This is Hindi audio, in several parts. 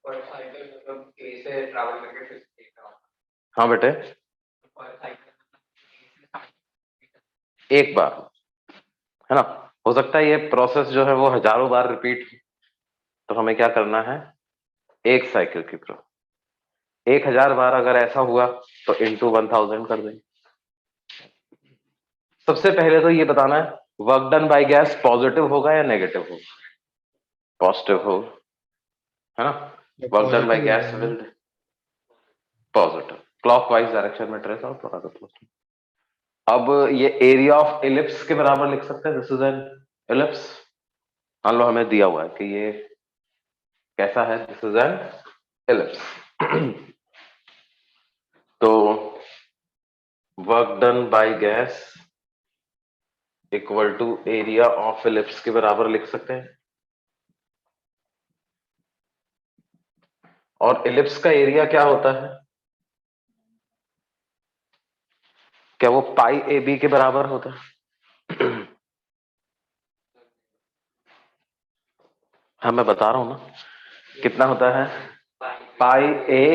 पर साइकिल मतलब ए से ट्रैवल करके फिर से हाँ बेटे, पर साइकिल एक बार है ना। हो सकता है ये प्रोसेस जो है वो हजारों बार रिपीट, तो हमें क्या करना है, एक साइकिल की तरफ 1000 बार अगर ऐसा हुआ तो इंटू 1000 कर देंगे। सबसे पहले तो ये बताना है work done by gas positive होगा या नेगेटिव होगा। पॉजिटिव होगा, है ना। Work done by gas will positive, clockwise direction में ट्रेस और थोड़ा सा। अब ये एरिया ऑफ इलिप्स के बराबर लिख सकते हैं, दिस इज एन इलिप्स। मान लो हमें दिया हुआ है कि ये कैसा है, दिस इज एन इलिप्स। तो work done by gas equal to area of ellipse के बराबर लिख सकते हैं। और इलिप्स का एरिया क्या होता है, क्या वो पाई ए बी के बराबर होता है? हाँ मैं बता रहा हूं ना, कितना होता है, pi A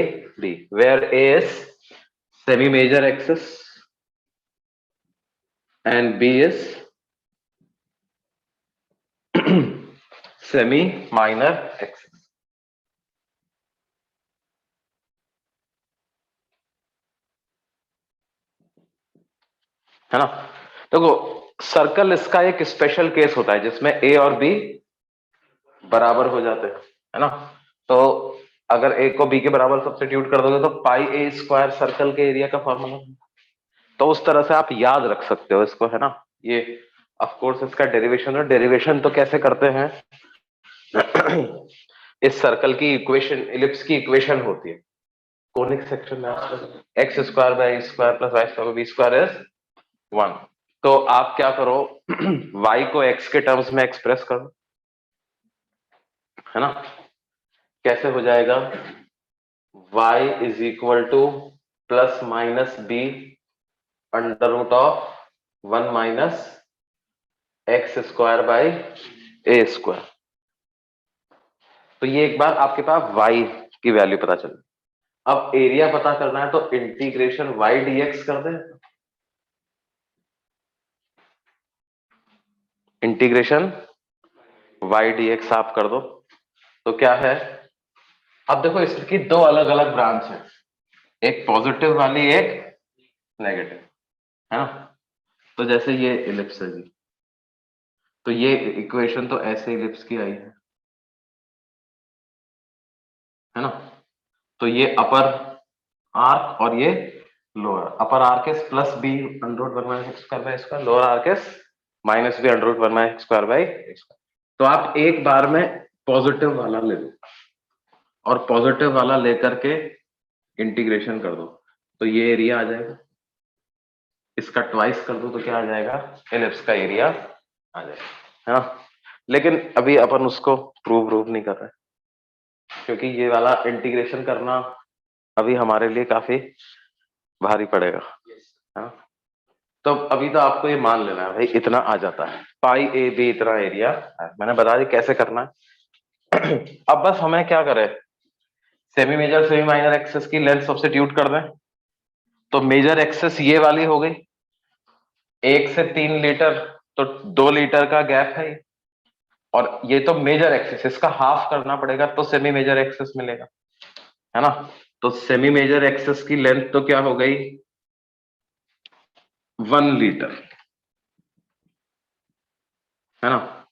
B, where A is semi major axis and B is semi minor axis, है ना। देखो सर्कल इसका एक स्पेशल केस होता है जिसमें ए और बी बराबर हो जाते हैं, है ना। तो अगर ए को बी के बराबर सब्स्टिट्यूट कर दोगे तो पाई ए स्क्वायर सर्कल के एरिया का फॉर्मूला। तो उस तरह से आप याद रख सकते हो इसको, है ना। ये ऑफ कोर्स इसका डेरिवेशन है। डेरिवेशन तो कैसे करते हैं, इस सर्कल की इक्वेशन, इलिप्स की इक्वेशन होती है कोनिक सेक्शन में, X square by square plus Y square B square is 1। तो आप क्या करो, y को x के टर्म्स में एक्सप्रेस करो, है ना। कैसे हो जाएगा, y is equal to plus minus B under root of 1 minus X square by A square. तो ये एक बार आपके पास y की वैल्यू पता चल। अब एरिया पता करना है तो इंटीग्रेशन y dx कर दे, इंटीग्रेशन y dx आप कर दो। तो क्या है, अब देखो इसकी दो अलग अलग ब्रांच है, एक पॉजिटिव वाली एक नेगेटिव, है ना। तो जैसे ये इलिप्स है जी, तो ये इक्वेशन तो ऐसे इलिप्स की आई है ना। तो ये अपर आर्क और ये lower, upper arc is plus B under root 1 minus X square by square, lower arc is minus B under root 1 minus X square by square. तो आप एक बार में पॉजिटिव वाला ले लो और पॉजिटिव वाला लेकर के इंटीग्रेशन कर दो, तो ये एरिया आ जाएगा। इसका ट्वाइस कर दो तो क्या आ जाएगा, एलिप्स का एरिया आ जाएगा, है ना। लेकिन अभी अपन उसको प्रूव नहीं कर रहे क्योंकि ये वाला इंटीग्रेशन करना अभी हमारे लिए काफी भारी पड़ेगा, है ना। तो अभी तो आपको ये मान लेना है भाई इतना आ जाता है, पाई ए बी इतना एरिया है। मैंने बता दी कैसे करना है। अब बस हमें क्या करें, semi major semi minor axes की लेंथ सब्स्टिट्यूट कर दें। तो मेजर एक्सेस ये वाली हो गई, 1 से 3 लीटर, तो 2 लीटर का गैप है ये। और ये तो मेजर एक्सेस, इसका हाफ करना पड़ेगा तो सेमी मेजर एक्सेस मिलेगा, है ना। तो सेमी मेजर एक्सेस की लेंथ तो क्या हो गई, 1 लीटर, है ना।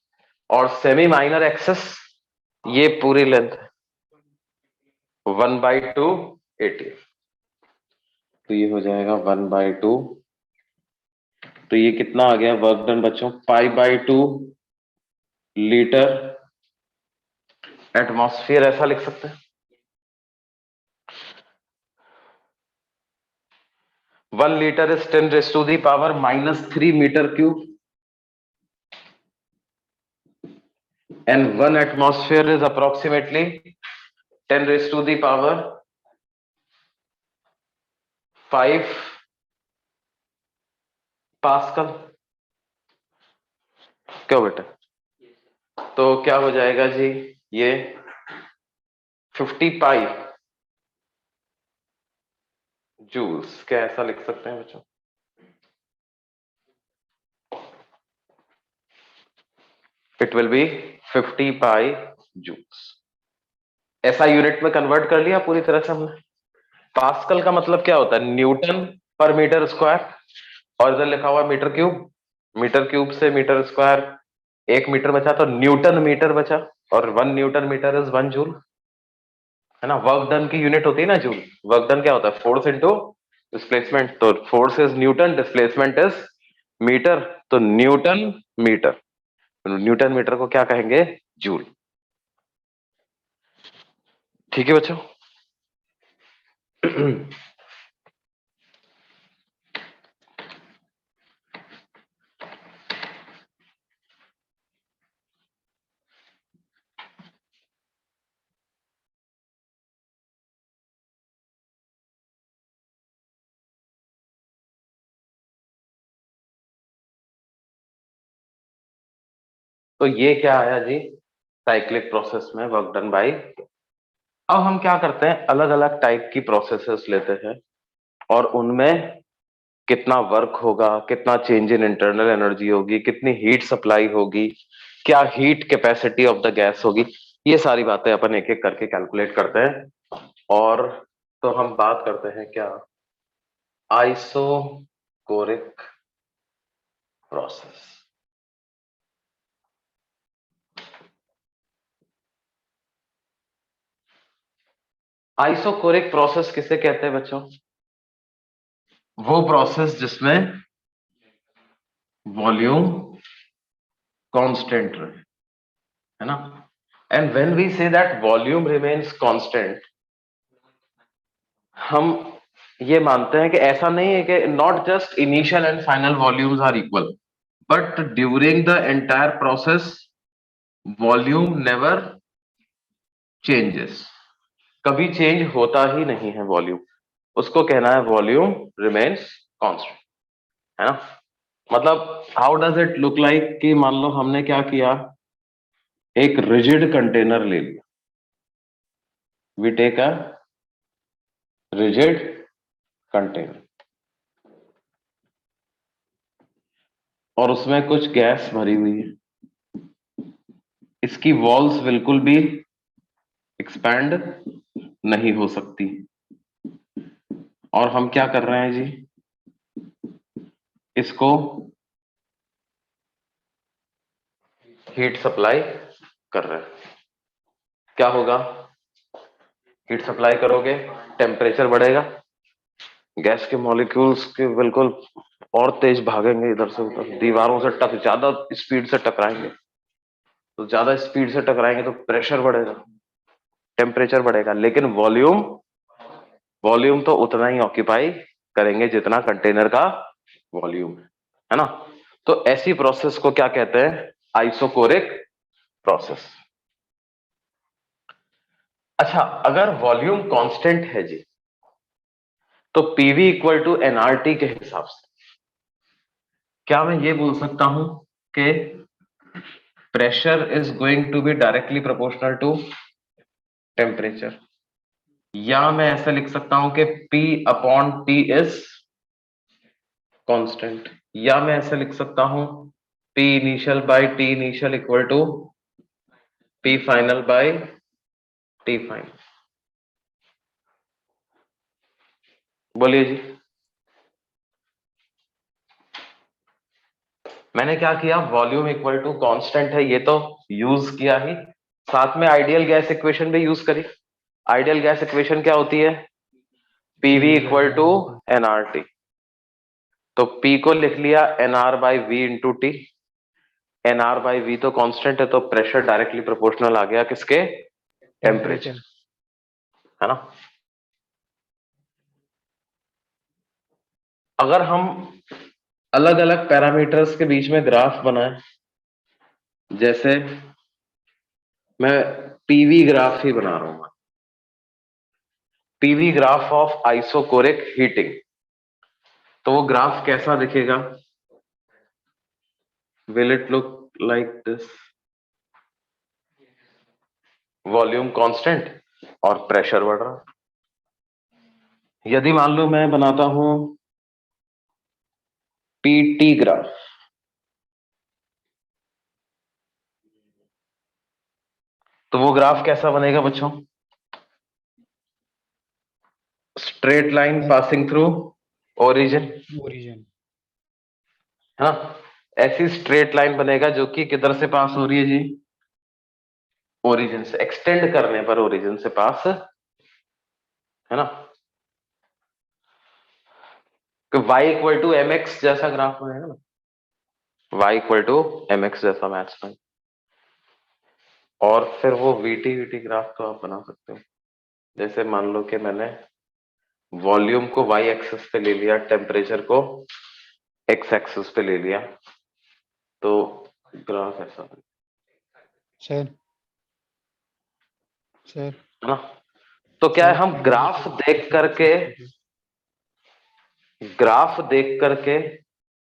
और सेमी माइनर एक्सेस ये पूरी लेंथ है 1/2 80, तो ये हो जाएगा 1/2। तो ये कितना आ गया वर्क डन बच्चों, π/2 लीटर एटमॉस्फेयर, ऐसा लिख सकते हैं। 1 litre is 10⁻³ metre cube and 1 atmosphere is approximately 10⁵ pascal. क्यों बेटा, तो क्या हो जाएगा जी, ये 50 पाई जूल्स, क्या ऐसा लिख सकते हैं बच्चों? It will be 50 pi joules. ऐसा यूनिट में कन्वर्ट कर लिया पूरी तरह से हमने। पास्कल का मतलब क्या होता है? न्यूटन पर मीटर स्क्वायर, और इधर लिखा हुआ मीटर क्यूब। मीटर क्यूब से मीटर स्क्वायर, 1 मीटर बचा तो न्यूटन मीटर बचा, और 1 न्यूटन मीटर इज 1 जूल, है ना। वर्क डन की यूनिट होती है ना जूल। वर्क डन क्या होता है? Force into displacement. तो force is newton, displacement is metre, तो न्यूटन मीटर। न्यूटन मीटर को क्या कहेंगे? जूल। ठीक है बच्चों। तो ये क्या आया जी? साइक्लिक प्रोसेस में वर्क डन बाय। अब हम क्या करते हैं, अलग अलग टाइप की प्रोसेसेस लेते हैं और उनमें कितना वर्क होगा, कितना चेंज इन इंटरनल एनर्जी होगी, कितनी हीट सप्लाई होगी, क्या heat capacity of the gas होगी, ये सारी बातें अपन एक एक करके कैलकुलेट करते हैं। और तो हम बात करते हैं क्या? Isochoric process. आइसोकोरिक प्रोसेस किसे कहते हैं बच्चों? वो प्रोसेस जिसमें वॉल्यूम कांस्टेंट रहे, है ना। And when we say that volume remains constant, हम ये मानते हैं कि ऐसा नहीं है कि not just initial and final volumes are equal, but during the entire process volume never changes. कभी चेंज होता ही नहीं है वॉल्यूम, उसको कहना है वॉल्यूम रिमेन्स कांस्टेंट, है ना। मतलब how does it look like कि मान लो हमने क्या किया, एक रिजिड कंटेनर ले लिया। We take a rigid container और उसमें कुछ गैस भरी हुई है। इसकी वॉल्स बिल्कुल भी एक्सपैंड नहीं हो सकती, और हम क्या कर रहे हैं जी, इसको हीट सप्लाई कर रहे हैं। क्या होगा? हीट सप्लाई करोगे, टेम्परेचर बढ़ेगा, गैस के मॉलिक्यूल्स के बिल्कुल और तेज भागेंगे इधर से उधर, दीवारों से ज्यादा स्पीड से टकराएंगे। तो ज्यादा स्पीड से टकराएंगे तो प्रेशर बढ़ेगा, टेम्परेचर बढ़ेगा, लेकिन वॉल्यूम वॉल्यूम तो उतना ही ऑक्यूपाई करेंगे जितना कंटेनर का वॉल्यूम है ना। तो ऐसी प्रोसेस को क्या कहते हैं? Isochoric process. अच्छा, अगर वॉल्यूम कांस्टेंट है जी, तो पीवी इक्वल टू एनआरटी के हिसाब से क्या मैं ये बोल सकता हूं कि pressure is going to be directly proportional to temperature, या मैं ऐसा लिख सकता हूं कि P upon T is constant, या मैं ऐसे लिख सकता हूं P initial by T initial equal to P final by T final. बोलिए जी। मैंने क्या किया, वॉल्यूम इक्वल टू कांस्टेंट है ये तो यूज किया ही, साथ में आइडियल गैस इक्वेशन भी यूज करी। आइडियल गैस इक्वेशन क्या होती है? PV equal to NRT. तो P को लिख लिया NR by V into T. NR by V तो कांस्टेंट है, तो प्रेशर डायरेक्टली प्रोपोर्शनल आ गया किसके? टेम्परेचर, है ना। अगर हम अलग अलग पैरामीटर्स के बीच में ग्राफ बनाए, जैसे मैं पीवी ग्राफ ही बना रहा हूं, PV graph of isochoric heating, तो वो ग्राफ कैसा दिखेगा? Will it look like this? Volume constant, और प्रेशर बढ़ रहा है। यदि मान लो मैं बनाता हूं पीटी ग्राफ, तो वो ग्राफ कैसा बनेगा बच्चों? Straight line passing through origin, origin है ना? ऐसी स्ट्रेट लाइन बनेगा जो कि किधर से पास हो रही है जी? ओरिजिन से। एक्सटेंड करने पर ओरिजिन से पास, है ना? तो y equal to M X जैसा ग्राफ बनेगा ना, y equal to M X जैसा मैच बने। और फिर वो वीटी वीटी ग्राफ तो आप बना सकते हो। जैसे मान लो कि मैंने वॉल्यूम को y एक्सिस पे ले लिया, टेम्परेचर को x एक्सिस पे ले लिया, तो ग्राफ ऐसा बनेगा, सर सर है ना? तो क्या है, हम सर ग्राफ देख करके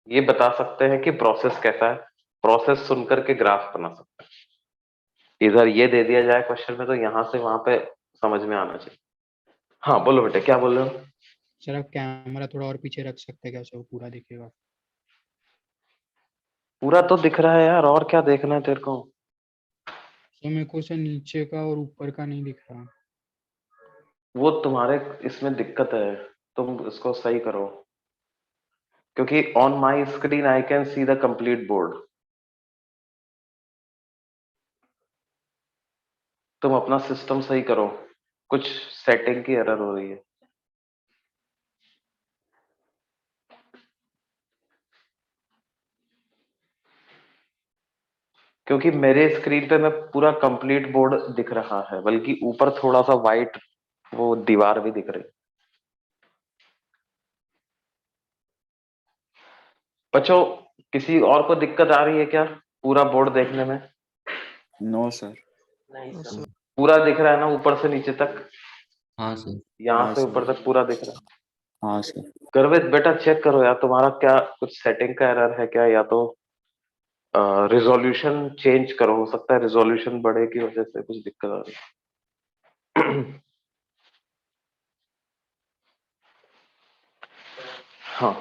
ये बता सकते हैं कि प्रोसेस कैसा है। प्रोसेस सुन करके ग्राफ बना सकते हैं। इधर ये दे दिया जाए क्वेश्चन में तो यहां से वहां पे समझ में आना चाहिए। हाँ बोलो बेटे, क्या बोल रहे हो? सर आप कैमरा थोड़ा और पीछे रख सकते हैं क्या, सर वो पूरा दिखेगा। पूरा तो दिख रहा है यार, और क्या देखना है तेरे को? सर मेरे को सर नीचे का और ऊपर का नहीं दिख रहा। वो तुम्हारे इसमें दिक्कत है, तुम इसको सही करो, क्योंकि on my screen I can see the complete board. तुम अपना सिस्टम सही करो, कुछ सेटिंग की एरर हो रही है। क्योंकि मेरे स्क्रीन पे मैं पूरा कंप्लीट बोर्ड दिख रहा है, बल्कि ऊपर थोड़ा सा वाइट वो दीवार भी दिख रही है। बच्चों, किसी और को दिक्कत आ रही है क्या पूरा बोर्ड देखने में? No sir. नहीं सर। पूरा दिख रहा है ना ऊपर से नीचे तक? हाँ सर। यहाँ हाँ से सर। ऊपर तक पूरा दिख रहा है? हाँ सर। गर्वित बेटा चेक करो यार, तुम्हारा क्या कुछ सेटिंग का एरर है क्या, या तो रिजोल्यूशन चेंज करो। हो सकता है रिजोल्यूशन बढ़े की वजह से कुछ दिक्कत आ रही है। हाँ,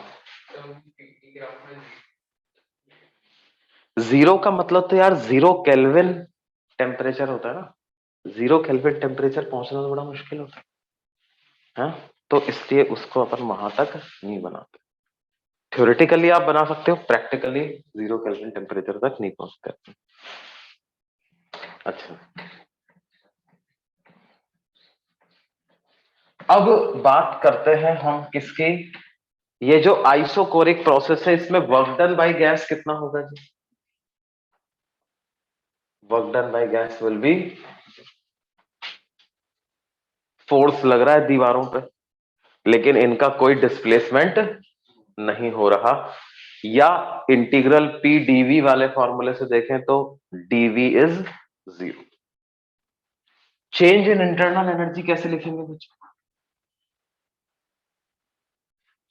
जीरो का मतलब तो यार 0 केल्विन टेम्परेचर होता है ना। 0 केल्विन टेम्परेचर पहुंचना तो बड़ा मुश्किल होता है, हाँ? तो इसलिए उसको अपन वहां तक नहीं बनाते। थ्योरेटिकली आप बना सकते हो, प्रैक्टिकली 0 केल्विन टेम्परेचर तक नहीं पहुंचते। अच्छा, अब बात करते हैं हम किसकी? ये जो आइसोकोरिक प्रोसेस है, इसमें वर्क डन बाय गैस कितना होगा जी? Work done by gas will be, force लग रहा है दीवारों पे, लेकिन इनका कोई डिस्प्लेसमेंट नहीं हो रहा। या इंटीग्रल पी डीवी वाले फॉर्मूले से देखें तो DV is 0। Change in internal energy कैसे लिखेंगे बच्चों?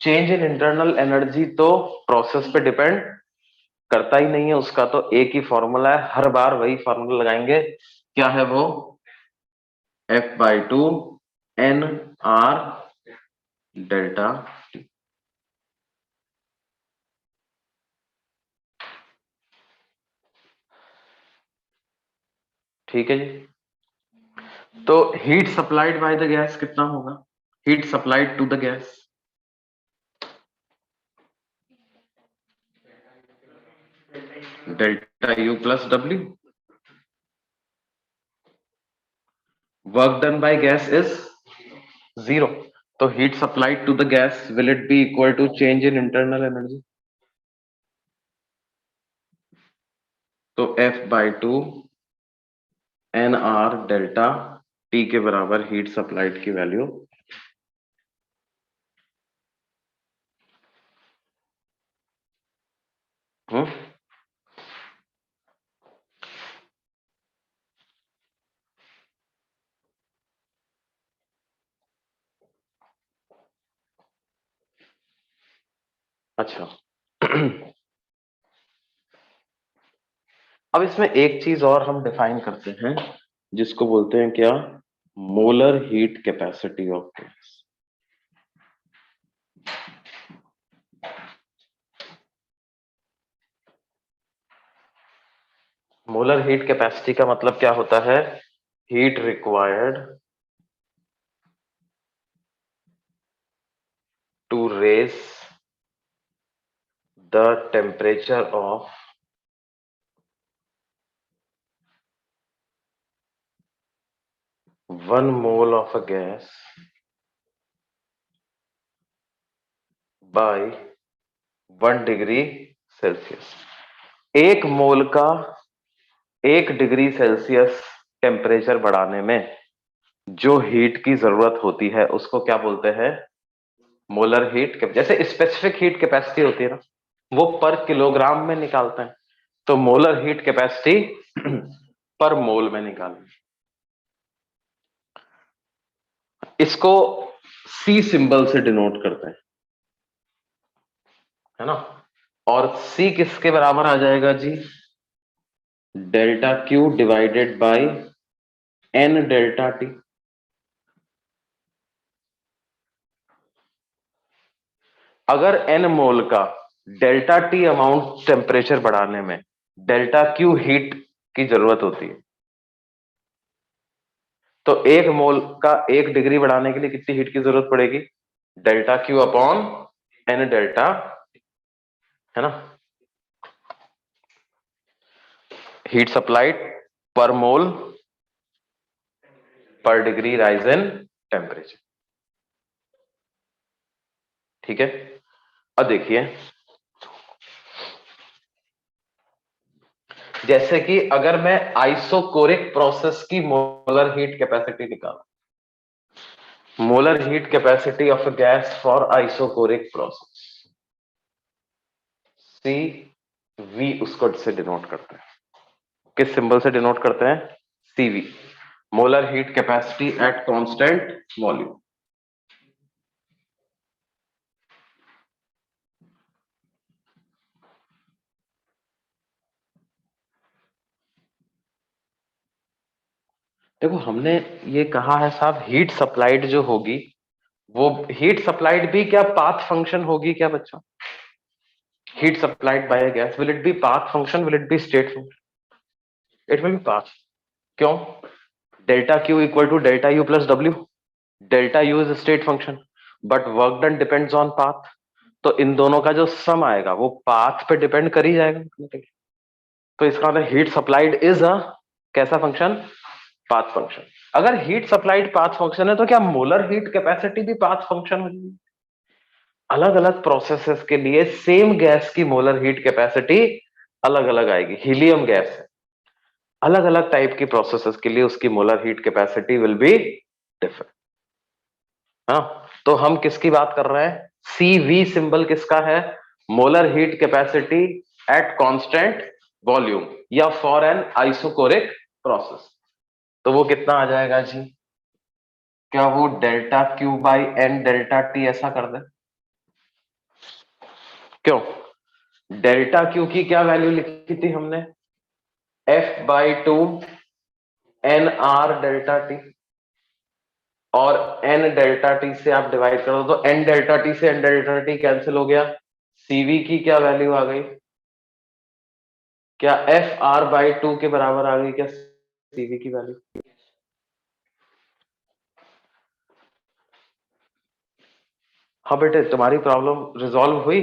चेंज इन इंटरनल एनर्जी तो प्रोसेस पे डिपेंड करता ही नहीं है, उसका तो एक ही फॉर्मूला है, हर बार वही फॉर्मूला लगाएंगे। क्या है वो? F/2 NR delta T। ठीक है जी। तो heat supplied by the gas कितना होगा? Heat supplied to the gas, delta U plus W। Work done by gas is 0, तो heat supplied to the gas will it be equal to change in internal energy? तो F/2 NR डेल्टा T के बराबर हीट सप्लाइड की वैल्यू। अच्छा, अब इसमें एक चीज और हम डिफाइन करते हैं, जिसको बोलते हैं क्या? Molar heat capacity of gas. Molar heat capacity का मतलब क्या होता है? Heat required to raise the temperature of 1 mole of a gas by 1 degree Celsius. 1 mole का 1 डिग्री सेल्सियस टेम्परेचर बढ़ाने में जो हीट की जरूरत होती है उसको क्या बोलते हैं? Molar heat. जैसे स्पेसिफिक हीट कैपेसिटी होती है ना, वो पर किलोग्राम में निकालते हैं, तो मोलर हीट कैपेसिटी पर मोल में निकालते हैं। इसको सी सिंबल से डिनोट करते हैं, है ना। और सी किसके बराबर आ जाएगा जी? Delta Q divided by N delta T. अगर एन मोल का डेल्टा टी अमाउंट टेम्परेचर बढ़ाने में डेल्टा क्यू हीट की जरूरत होती है, तो 1 मोल का 1 डिग्री बढ़ाने के लिए कितनी हीट की जरूरत पड़ेगी? Delta Q upon N delta, है ना। हीट सप्लाइड पर मोल पर डिग्री राइज इन टेम्परेचर। ठीक है। अब देखिए, जैसे कि अगर मैं आइसोकोरिक प्रोसेस की मोलर हीट कैपेसिटी निकालूं, molar heat capacity of a gas for isochoric process, C V उसको से डिनोट करते हैं। किस सिंबल से डिनोट करते हैं? CV, molar heat capacity at constant volume. देखो, हमने ये कहा है साहब, हीट सप्लाइड जो होगी वो हीट सप्लाइड भी क्या पाथ फंक्शन होगी क्या बच्चों? Heat supplied by a gas, will it be path function, will it be state function? It will be path. क्यों? Delta Q equal to delta U plus W. Delta U is state function but work done depends on path, तो इन दोनों का जो सम आएगा वो पाथ पे डिपेंड कर ही जाएगा। तो इसका मतलब हीट सप्लाइड इज अ कैसा फंक्शन? Path function. अगर हीट सप्लाइड पाथ फंक्शन है तो क्या मोलर हीट कैपेसिटी भी पाथ फंक्शन हो जाएगी? अलग अलग प्रोसेसेस के लिए सेम गैस की मोलर हीट कैपेसिटी अलग अलग आएगी। हीलियम गैस है, अलग अलग टाइप की प्रोसेसेस के लिए उसकी molar heat capacity will be different. हाँ, तो हम किसकी बात कर रहे हैं? CV सिंबल किसका है? Molar heat capacity at constant volume या फॉर एन आइसोकोरिक प्रोसेस। तो वो कितना आ जाएगा जी? क्या वो delta Q by N delta T ऐसा कर दे? क्यों? डेल्टा क्यू की क्या वैल्यू लिखी थी हमने? F/2 N R delta T, और एन डेल्टा टी से आप डिवाइड करो तो एन डेल्टा टी से एन डेल्टा टी कैंसिल हो गया। सीवी की क्या वैल्यू आ गई? क्या FR/2 के बराबर आ गई क्या सीवी की वैल्यू? हाँ बेटे, तुम्हारी प्रॉब्लम रिजॉल्व हुई?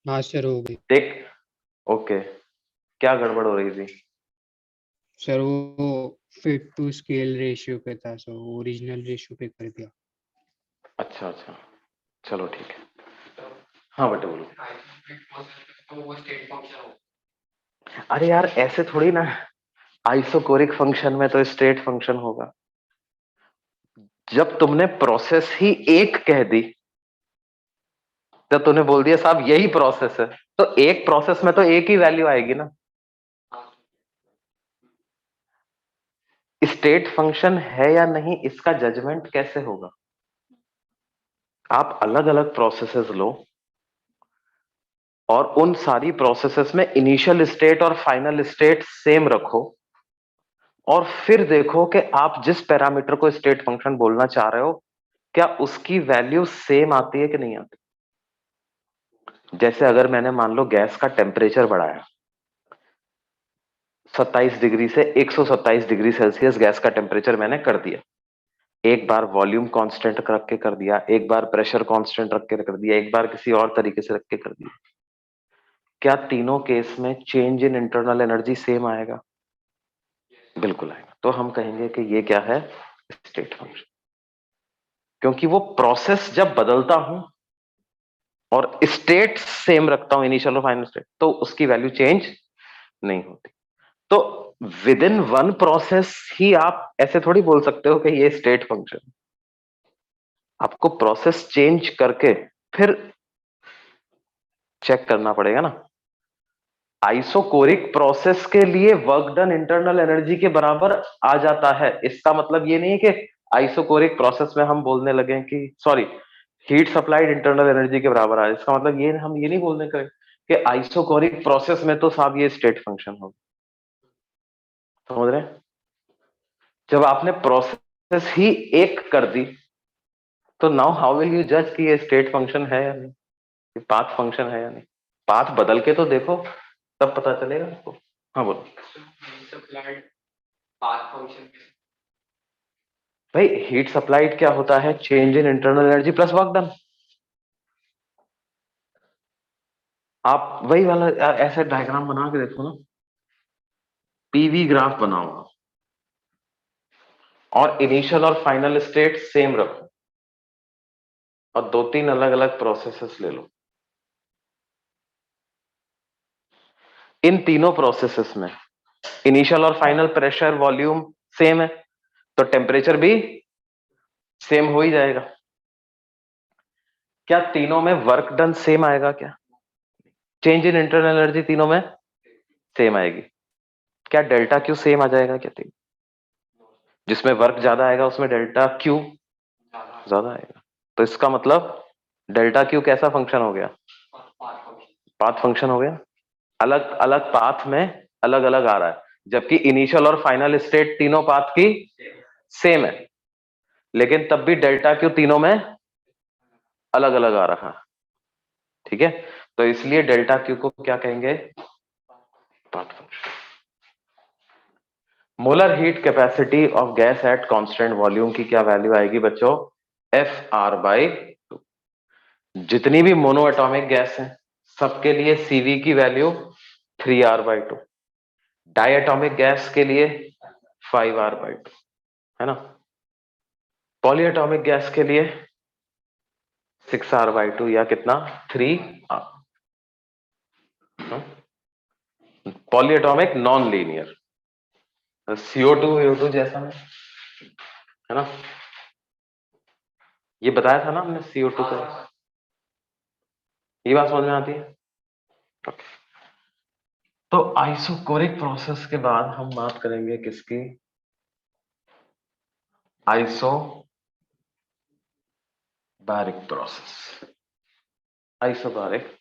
हाँ सर, हो गई। देख, ओके, क्या गड़बड़ हो रही थी? सर वो फिट टू स्केल रेशियो पे था, सर ओरिजिनल रेशियो पे कर दिया। अच्छा अच्छा, चलो ठीक है। हाँ बेटे बोलो। तो वो स्टेट फंक्शन हो। अरे यार ऐसे थोड़ी ना, आइसोकोरिक फंक्शन में तो स्टेट फंक्शन होगा। जब तुमने प्रोसेस ही एक कह दी तो तूने बोल दिया साहब यही प्रोसेस है, तो एक प्रोसेस में तो एक ही वैल्यू आएगी ना। स्टेट फंक्शन है या नहीं इसका जजमेंट कैसे होगा? आप अलग अलग प्रोसेसेस लो और उन सारी प्रोसेसेस में इनिशियल स्टेट और फाइनल स्टेट सेम रखो, और फिर देखो कि आप जिस पैरामीटर को स्टेट फंक्शन बोलना चाह रहे हो क्या उसकी वैल्यू सेम आती है कि नहीं आती। जैसे अगर मैंने मान लो गैस का टेम्परेचर बढ़ाया 27 डिग्री से 127 डिग्री सेल्सियस गैस का टेम्परेचर मैंने कर दिया, एक बार वॉल्यूम कांस्टेंट रख के कर दिया, एक बार प्रेशर कांस्टेंट रख के कर दिया, एक बार किसी और तरीके से रख के कर दिया, क्या तीनों केस में change in internal energy same आएगा। बिल्कुल आएगा। तो हम कहेंगे कि ये क्या है, स्टेट फंक्शन, क्योंकि वो प्रोसेस जब बदलता हूं और स्टेट सेम रखता हूं इनिशियल और फाइनल स्टेट तो उसकी वैल्यू चेंज नहीं होती। तो विद इन वन प्रोसेस ही आप ऐसे थोड़ी बोल सकते हो कि ये स्टेट फंक्शन, आपको प्रोसेस चेंज करके फिर चेक करना पड़ेगा ना। आइसोकोरिक प्रोसेस के लिए वर्क डन इंटरनल एनर्जी के बराबर आ जाता है। इसका मतलब ये नहीं है कि आइसोकोरिक प्रोसेस में हम बोलने लगे कि sorry heat supplied internal energy के बराबर आ, इसका मतलब ये हम ये नहीं बोलने का कि आइसोकोरिक प्रोसेस में तो साहब ये स्टेट फंक्शन होगा। समझ रहे हैं? जब आपने प्रोसेस ही एक कर दी तो नाउ हाउ विल यू जज कि ये स्टेट फंक्शन है या नहीं, पाथ फंक्शन है या नहीं। पाथ बदल के तो देखो तब पता चलेगा आपको। हाँ बोलो सप्लाइड पाथ फंक्शन। भाई हीट सप्लाइड क्या होता है, change in internal energy plus work done. आप वही वाला ऐसे डायग्राम बना के देखो ना, पीवी ग्राफ बनाओ और इनिशियल और फाइनल स्टेट सेम रखो और दो तीन अलग अलग प्रोसेसेस ले लो। इन तीनों प्रोसेसेस में इनिशियल और फाइनल प्रेशर वॉल्यूम सेम है तो टेम्परेचर भी सेम हो ही जाएगा। क्या तीनों में वर्क डन सेम आएगा, क्या चेंज इन इंटरनल एनर्जी तीनों में सेम आएगी। क्या डेल्टा क्यू सेम आ जाएगा क्या तीन, जिसमें वर्क ज्यादा आएगा उसमें डेल्टा क्यू ज्यादा आएगा। तो इसका मतलब डेल्टा क्यू कैसा फंक्शन हो गया, पाथ फंक्शन हो गया। अलग अलग पाथ में अलग अलग आ रहा है जबकि इनिशियल और फाइनल स्टेट तीनों पाथ की सेम है लेकिन तब भी डेल्टा क्यू तीनों में अलग अलग आ रहा है। ठीक है, तो इसलिए डेल्टा क्यू को क्या कहेंगे, path function. Molar heat capacity of gas at constant volume की क्या वैल्यू आएगी बच्चों, एफ आर बाई टू। जितनी भी मोनो एटॉमिक गैस है सबके लिए सीवी की वैल्यू 3R/2, डायटोमिक गैस के लिए 5R/2 है ना, पॉलीएटॉमिक गैस के लिए 6R/2 या कितना 3R। Polyatomic non linear, CO2 VO2 जैसा नहीं है ना, ये बताया था ना हमने CO2 का। ये बात समझ में आती है। Okay. तो आइसोकोरिक प्रोसेस के बाद हम बात करेंगे किसकी, isobaric process. Isobaric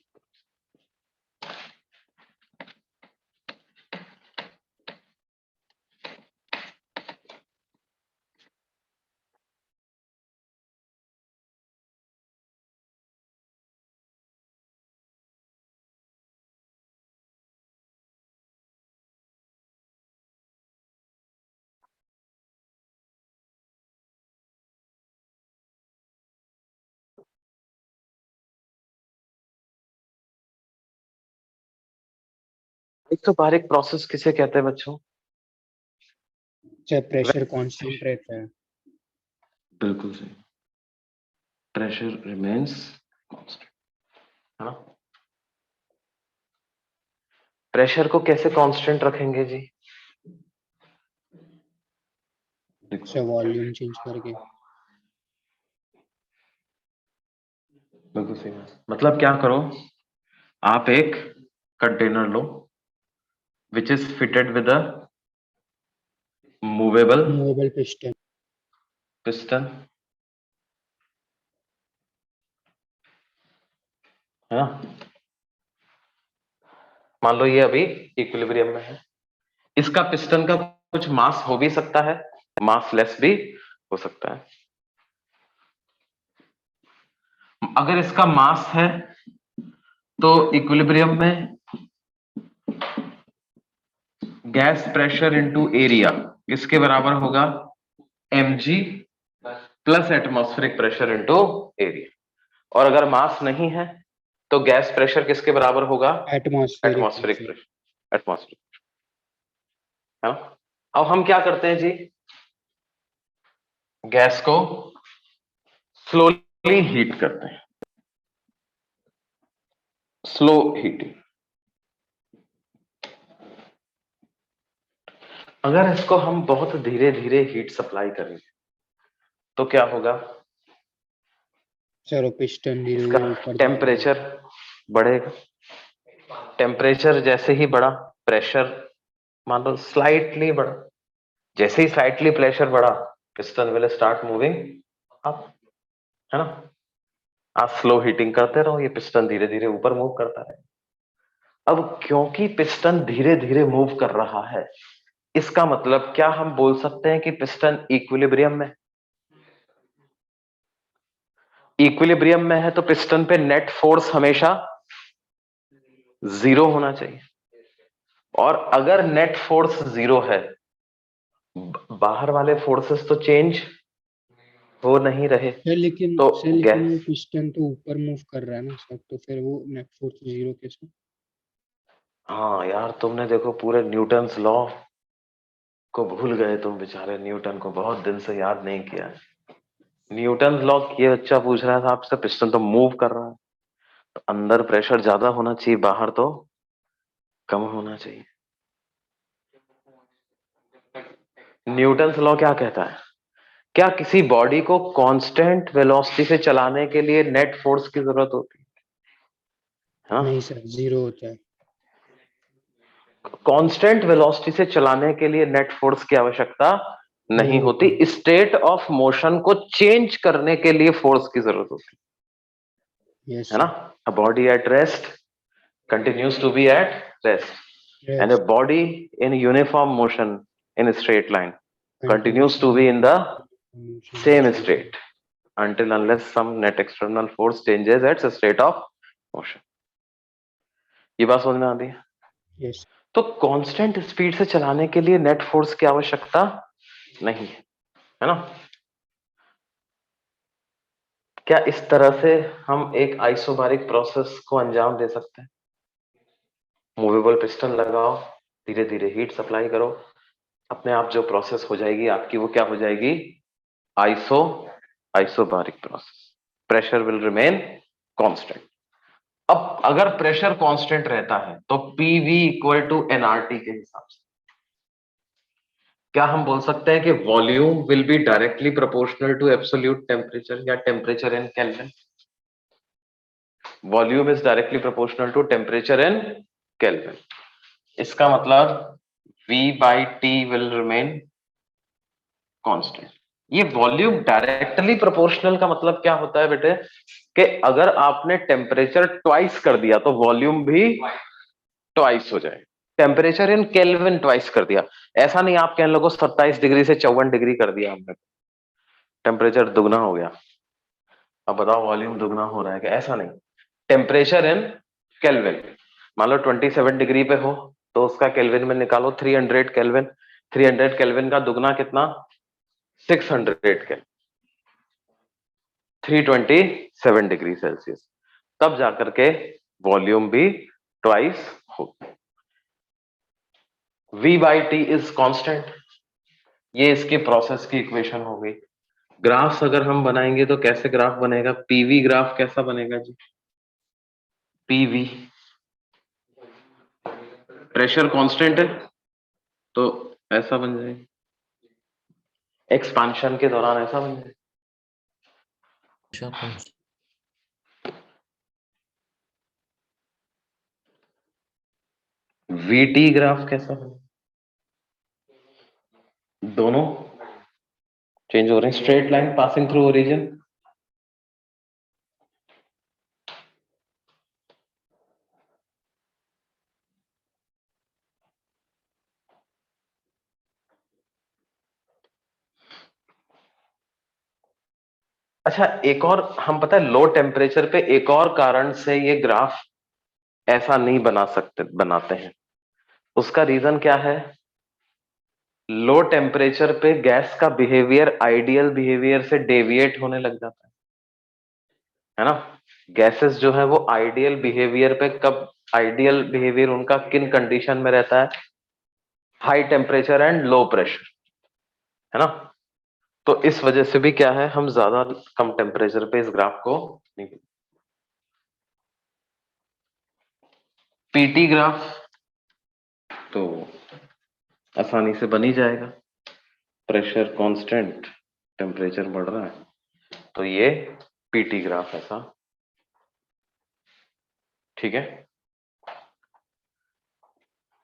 isobaric process किसे कहते हैं बच्चों, जब प्रेशर कांस्टेंट रहता है। बिल्कुल सही, प्रेशर रिमेन्स कांस्टेंट है ना। प्रेशर को कैसे कांस्टेंट रखेंगे जी, अच्छा वॉल्यूम चेंज करके। बिल्कुल सही बात। मतलब क्या करो, आप एक container low which is fitted with a movable movable piston. Piston है ना। मान लो ये अभी इक्विलिब्रियम में है, इसका पिस्टन का कुछ मास हो भी सकता है, मास लेस भी हो सकता है। अगर इसका मास है तो इक्विलिब्रियम में गैस प्रेशर इनटू एरिया इसके बराबर होगा mg plus atmospheric pressure into area. और अगर मास नहीं है तो गैस प्रेशर किसके बराबर होगा? एटमॉस्फेरिक प्रेशर, एटमॉस्फेरिक, है ना। अब हम क्या करते हैं जी, गैस को स्लोली हीट करते हैं, स्लो हीटिंग। अगर इसको हम बहुत धीरे धीरे हीट सप्लाई करेंगे तो क्या होगा? सर वो पिस्टन धीरे इसका धीरे ऊपर टेम्परेचर बढ़ेगा। टेम्परेचर जैसे ही बढ़ा, प्रेशर मान लो स्लाइटली बढ़ा, जैसे ही स्लाइटली प्रेशर बढ़ा, piston will start moving up, है ना। आप स्लो हीटिंग करते रहो, ये पिस्टन धीरे धीरे ऊपर मूव करता है। अब क्योंकि पिस्टन धीरे धीरे मूव कर रहा है, इसका मतलब क्या हम बोल सकते हैं कि पिस्टन इक्विलिब्रियम में, इक्विलिब्रियम में है तो पिस्टन पे नेट फोर्स हमेशा 0 होना चाहिए। और अगर नेट फोर्स 0 है, बाहर वाले फोर्सेस तो चेंज हो नहीं रहे, सर लेकिन तो सर लेकिन वो गैस, पिस्टन तो ऊपर मूव कर रहा है ना सर, तो फिर वो नेट फोर्स 0 कैसे? हाँ यार, तुमने देखो पूरे न्यूटन्स लॉ को भूल गए तुम, बेचारे न्यूटन को बहुत दिन से याद नहीं किया। न्यूटन लॉ ये बच्चा पूछ रहा था आपसे, पिस्टन तो मूव कर रहा है, तो अंदर प्रेशर ज्यादा होना चाहिए, बाहर तो कम होना चाहिए। न्यूटन लॉ क्या कहता है? क्या किसी बॉडी को कांस्टेंट वेलोसिटी से चलाने के लिए नेट फोर्स की जरूरत होती है? हाँ, नहीं सर, 0 होता है। कांस्टेंट वेलोसिटी से चलाने के लिए नेट फोर्स की आवश्यकता नहीं नहीं होती, होता। स्टेट ऑफ मोशन को चेंज करने के लिए फोर्स की जरूरत होती यस है ना। Sir. A body at rest continues to be at rest, and a rest body in uniform motion in a straight line continuous continues to be in the motion same state. state until unless some net external force changes its state of motion। ये बात समझ में आती है? यस। तो कांस्टेंट स्पीड से चलाने के लिए नेट फोर्स की आवश्यकता नहीं है ना। क्या इस तरह से हम एक आइसोबारिक प्रोसेस को अंजाम दे सकते हैं? मूवेबल पिस्टन लगाओ, धीरे धीरे हीट सप्लाई करो, अपने आप जो प्रोसेस हो जाएगी आपकी, वो क्या हो जाएगी? Isobaric process. Pressure will remain constant. अब अगर प्रेशर कांस्टेंट रहता है तो पीवी इक्वल टू एनआरटी के हिसाब से क्या हम बोल सकते हैं कि volume will be directly proportional to absolute temperature या temperature in kelvin. Volume is directly proportional to temperature in kelvin. इसका मतलब V by T will remain constant. ये वॉल्यूम डायरेक्टली प्रोपोर्शनल का मतलब क्या होता है बेटे, कि अगर आपने टेम्परेचर ट्वाइस कर दिया तो वॉल्यूम भी ट्वाइस हो जाए। टेम्परेचर इन केल्विन ट्वाइस कर दिया, ऐसा नहीं आप कहने लगो 27 डिग्री से 54 डिग्री कर दिया हमने, टेम्परेचर दुगना हो गया, अब बताओ वॉल्यूम दुगना हो रहा है क्या? ऐसा नहीं। टेम्परेचर इन केल्विन, मान लो 27 डिग्री पे हो तो उसका केल्विन में निकालो 300 केल्विन। 300 केल्विन का दुगना कितना? 600 केल्विन, 327 डिग्री सेल्सियस, तब जाकर के वॉल्यूम भी ट्वाइस हो। V by T is constant. ये इसके प्रोसेस की इक्वेशन हो गई। ग्राफ्स अगर हम बनाएंगे तो कैसे ग्राफ बनेगा? पीवी ग्राफ कैसा बनेगा जी? पीवी, प्रेशर कांस्टेंट है तो ऐसा बन जाएगा, एक्सपांशन के दौरान ऐसा बन जाएगा। pressure constant, वीटी ग्राफ कैसा बनेगा? दोनों चेंज हो रहे हैं, straight line passing through origin. अच्छा, एक और हम पता है लो टेम्परेचर पे एक और कारण से ये ग्राफ ऐसा नहीं बनाते हैं। उसका रीजन क्या है? लो टेम्परेचर पे गैस का बिहेवियर आइडियल बिहेवियर से डेविएट होने लग जाता है ना। गैसेस जो है वो आइडियल बिहेवियर पे कब, आइडियल बिहेवियर उनका किन कंडीशन में रहता है? High temperature and low pressure, है ना। तो इस वजह से भी क्या है, हम ज्यादा कम टेम्परेचर पे इस ग्राफ को नहीं। पीटी ग्राफ तो आसानी से बन ही जाएगा। प्रेशर कांस्टेंट, टेम्परेचर बढ़ रहा है, तो ये पीटी ग्राफ ऐसा, ठीक है।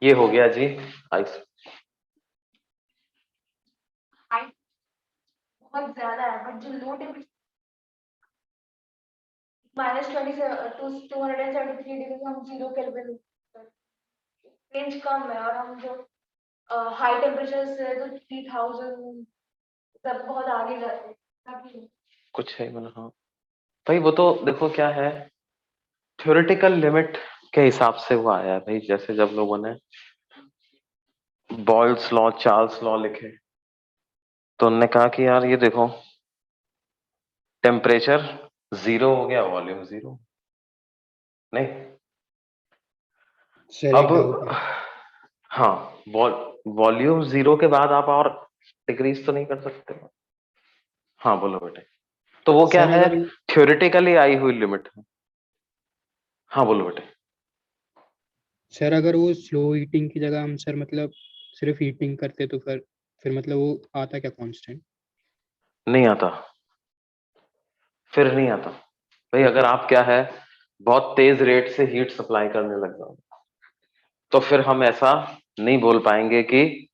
ये हो गया जी आइस। हाइट बहुत ज्यादा है, बट जो लो टेम्परेचर -273 डिग्री हम 0 केल्विन रेंज कम है, और हम जो हाई टेम्परेचर से तो 3000 तक बहुत आगे जाते हैं काफी। कुछ है मतलब, हाँ भाई वो तो देखो क्या है, थ्योरेटिकल लिमिट के हिसाब से वो आया है भाई। जैसे जब लोगों ने बॉयल्स लॉ, चार्ल्स लॉ लिखे, तो उन्होंने कहा कि यार ये देखो, टेम्परेचर 0 हो गया, वॉल्यूम 0 नहीं। सर एक अब डाउट है। हाँ, वॉल्यूम 0 के बाद आप और डिक्रीज तो नहीं कर सकते। हाँ बोलो बेटे। तो वो क्या सर है, अगर थ्योरेटिकली आई हुई लिमिट है। हाँ बोलो बेटे। सर अगर वो स्लो हीटिंग की जगह हम सर मतलब सिर्फ हीटिंग करते तो फिर मतलब वो आता क्या कांस्टेंट? नहीं आता, फिर नहीं आता भाई। अगर आप क्या है, बहुत तेज रेट से हीट सप्लाई करने लग जाओ, तो फिर हम ऐसा नहीं बोल पाएंगे कि